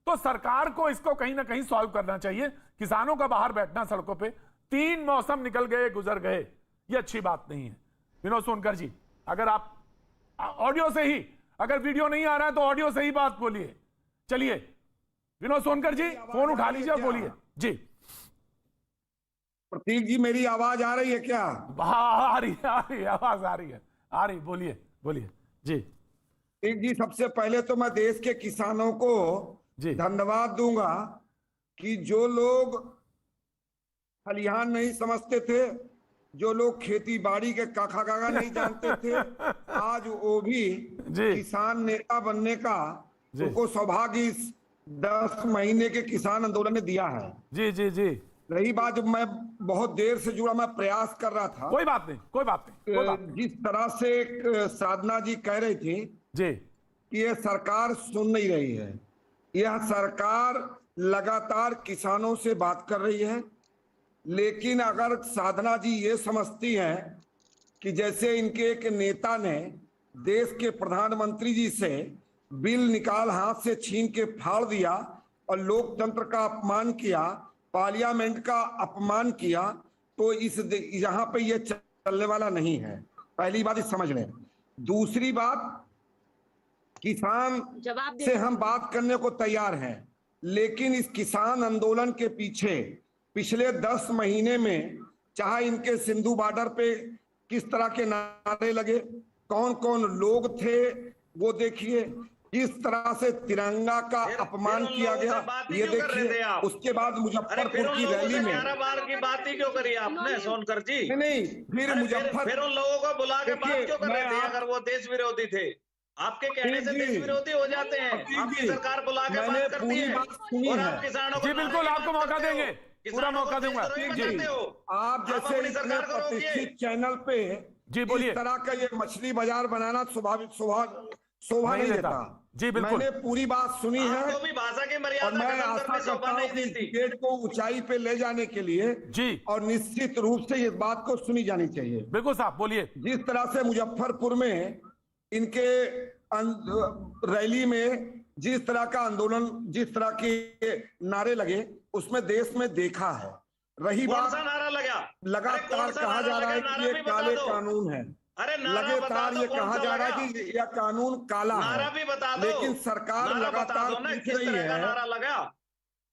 तो सरकार को इसको कहीं ना कहीं सॉल्व करना चाहिए। किसानों का बाहर बैठना सड़कों पे, 3 मौसम निकल गए गुजर गए, ये अच्छी बात नहीं है। विनोद सोनकर जी, अगर आप ऑडियो से ही, अगर वीडियो नहीं आ रहा है तो ऑडियो से ही बात बोलिए। चलिए विनोद सोनकर जी, फोन उठा लीजिए, बोलिए जी। प्रतीक जी, मेरी आवाज आ रही है क्या? आ रही आवाज आ रही, बोलिए जी। प्रतीक जी, सबसे पहले तो मैं देश के किसानों को धन्यवाद दूंगा कि जो लोग खलिहान नहीं समझते थे जो लोग खेती बाड़ी के काका काका नहीं जानते थे, आज वो भी जी। किसान नेता बनने का जी। उनको सौभाग्य इस 10 महीने के किसान आंदोलन ने दिया है। जी जी जी, रही बात, जब मैं बहुत देर से जुड़ा, मैं प्रयास कर रहा था, कोई बात नहीं, कोई बात नहीं, कोई बात नहीं। जिस तरह से साधना जी कह रही थी जी कि ये सरकार सुन नहीं रही है, यह सरकार लगातार किसानों से बात कर रही है, लेकिन अगर साधना जी ये समझती हैं कि जैसे इनके एक नेता ने देश के प्रधानमंत्री जी से बिल निकाल हाथ से छीन के फाड़ दिया और लोकतंत्र का अपमान किया, पार्लियामेंट का अपमान किया, तो इस यहाँ पे ये चलने वाला नहीं है। पहली बात इस समझ लें। दूसरी बात, किसान जवाब से हम बात करने को तैयार हैं, लेकिन इस किसान आंदोलन के पीछे पिछले 10 महीने में चाहे इनके सिंधु बॉर्डर पे किस तरह के नारे लगे, कौन कौन लोग थे वो देखिए, किस तरह से तिरंगा का अपमान किया गया ये देखिए। उसके बाद मुजफ्फरपुर की रैली में 11 बार की बात ही क्यों करी आपने सोनकर जी? नहीं, फिर मुजफ्फर, फिर उन लोगों को बुला के बात क्यों कर रहे थे अगर वो देश विरोधी थे? आपके कहने से देश विरोधी हो जाते हैं। आपकी सरकार बुला के बात करती है और आप किसानों को जी बिल्कुल, आपको मौका देंगे, पूरा मौका दूंगा। आप जैसे इतने प्रतिष्ठित चैनल पे जी बोलिए, इस तरह का ये मछली बाजार बनाना स्वाभाविक शोभा नहीं देता। जी बिल्कुल, मैंने पूरी बात सुनी है भी भाषा की और मर्यादा मैं आशा करता हूँ कि क्रिकेट को ऊंचाई पे ले जाने के लिए जी, और निश्चित रूप से इस बात को सुनी जानी चाहिए। बिल्कुल साहब बोलिए। जिस तरह से मुजफ्फरपुर में इनके रैली में जिस तरह का आंदोलन, जिस तरह के नारे लगे, उसमें देश में देखा है। रही बात, नारा लगा लगातार कहा जा रहा है कि ये काले कानून है, लगातार ये कहा जा रहा है कि यह कानून काला है, भी बता दो, लेकिन सरकार लगातार पूछ रही है। नारा लगा,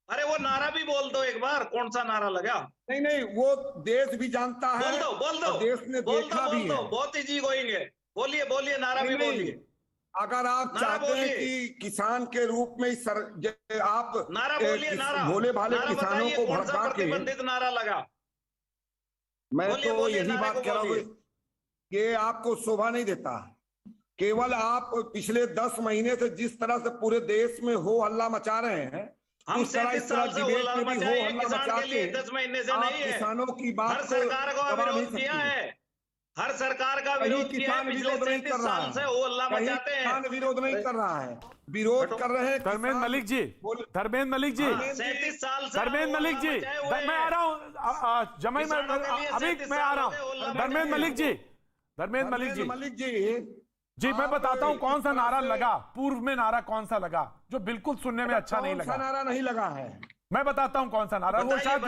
अरे वो नारा भी बोल दो एक बार, कौन सा नारा लगा? नहीं, वो देश भी जानता है, बोल दो, देश ने देखा भी है। बहुत इजी गोइंग, बोलिए नारा भी बोलिए। अगर आप चाहते हैं कि किसान के रूप में आप नारा बोलिए, भोले भाले किसानों को भड़का के, प्रतिबंधित नारा लगा। मैं तो यही बात कह रहा हूँ कि आपको शोभा नहीं देता। केवल आप पिछले 10 महीने से जिस तरह से पूरे देश में हो हल्ला मचा रहे हैं, हम 37 साल से डिबेट में भी हो हल्ला किसान मचा के लिए के 10 महीने से आप नहीं है। किसानों की बात हर सरकार को दबा नहीं विरोध किया सकते। है, हर सरकार का विरोध किया है। पिछले 37 साल से वो हल्ला मचाते हैं। किसान विरोध नहीं कर रहा है, विरोध कर रहे हैं धर्मेंद्र मलिक जी, धर्मेंद्र मलिक जी, 37 साल से धर्मेंद्र मलिक जी, मैं आ रहा हूँ जमाई, मैं अभी मैं आ रहा हूँ। धर्मेंद्र मलिक जी, जी मैं बताता हूँ कौन सा नारा लगा, पूर्व में नारा कौन सा लगा जो बिल्कुल सुनने में अच्छा नहीं लगा। नारा नहीं लगा है, मैं बताता हूँ कौन सा नारा, वो शायद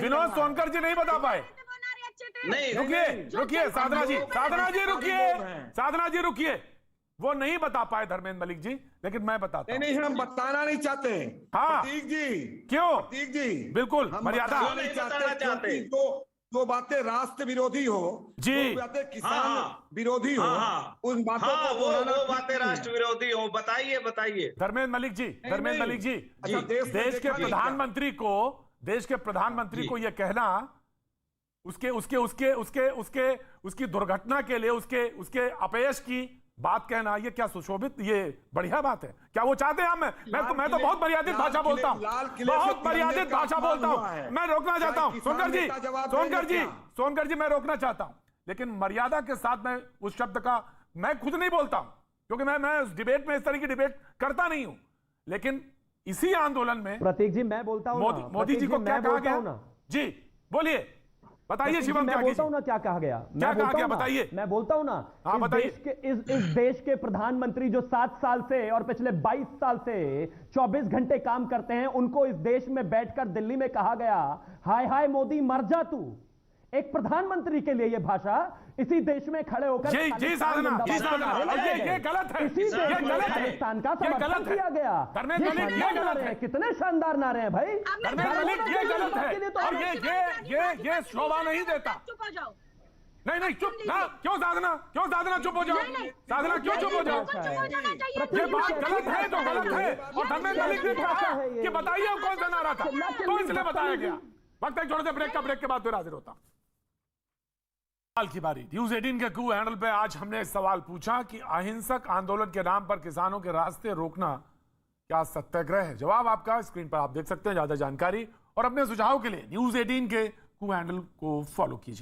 विनोद सोनकर जी नहीं बता पाए। नहीं, रुकिए साधना जी रुकिए, वो नहीं बता पाए धर्मेंद्र मलिक जी, लेकिन मैं बताता हूँ। नहीं, हम बताना नहीं चाहते। हाँ, प्रतीक जी, क्यों? प्रतीक जी, बिल्कुल हम मर्यादा बताना नहीं चाहते। जो बातें राष्ट्र विरोधी हो, जी, जो बातें किसान विरोधी हो, उन बातों को वो बातें राष्ट्र विरोधी हो, बताइए। धर्मेंद्र मलिक जी, देश के प्रधानमंत्री को यह कहना उसकी दुर्घटना के लिए उसके अपयश की बात कहना, ये क्या सुशोभित, ये बढ़िया बात है क्या? वो चाहते हैं मैं तो बहुत मर्यादित भाषा बोलता हूँ, बहुत मर्यादित भाषा बोलता हूँ। मैं रोकना चाहता हूँ सोनकर जी, मैं रोकना चाहता हूँ, लेकिन मर्यादा के साथ मैं उस शब्द का मैं खुद नहीं बोलता हूँ, क्योंकि मैं उस डिबेट में इस तरह की डिबेट करता नहीं हूँ। लेकिन इसी आंदोलन में प्रतीक जी मैं बोलता हूँ, मोदी जी को क्या कहा गया? जी बोलिए, बताइए शिवम, मैं बोलता हूं ना क्या कहा गया, बताइए। मैं बोलता हूं ना, इस देश के प्रधानमंत्री जो 7 साल से और पिछले 22 साल से 24 घंटे काम करते हैं, उनको इस देश में बैठकर दिल्ली में कहा गया, हाय हाय मोदी मर जा तू। एक प्रधानमंत्री के लिए यह भाषा इसी देश में खड़े होकर जी साधना, ये गलत है, इसी पाकिस्तान का समर्थन किया गया। कितने शानदार नारे हैं भाई, ये गलत है और ये शोभा नहीं देता। नहीं चुप ना, क्यों साधना चुप हो जाओ, साधना क्यों चुप हो जाओ? ये बात गलत है तो गलत है। और धर्मेंद्र मलिक ने कहा कि बताइए कौन सा नारा था, तो इसलिए बताया गया। वक्त एक छोटे से ब्रेक के बाद फिर हाजिर होता हूं। सवाल की बारी। न्यूज 18 के कू हैंडल पे आज हमने सवाल पूछा कि अहिंसक आंदोलन के नाम पर किसानों के रास्ते रोकना क्या सत्याग्रह है? जवाब आपका स्क्रीन पर आप देख सकते हैं। ज्यादा जानकारी और अपने सुझाव के लिए न्यूज 18 के कू हैंडल को फॉलो कीजिए।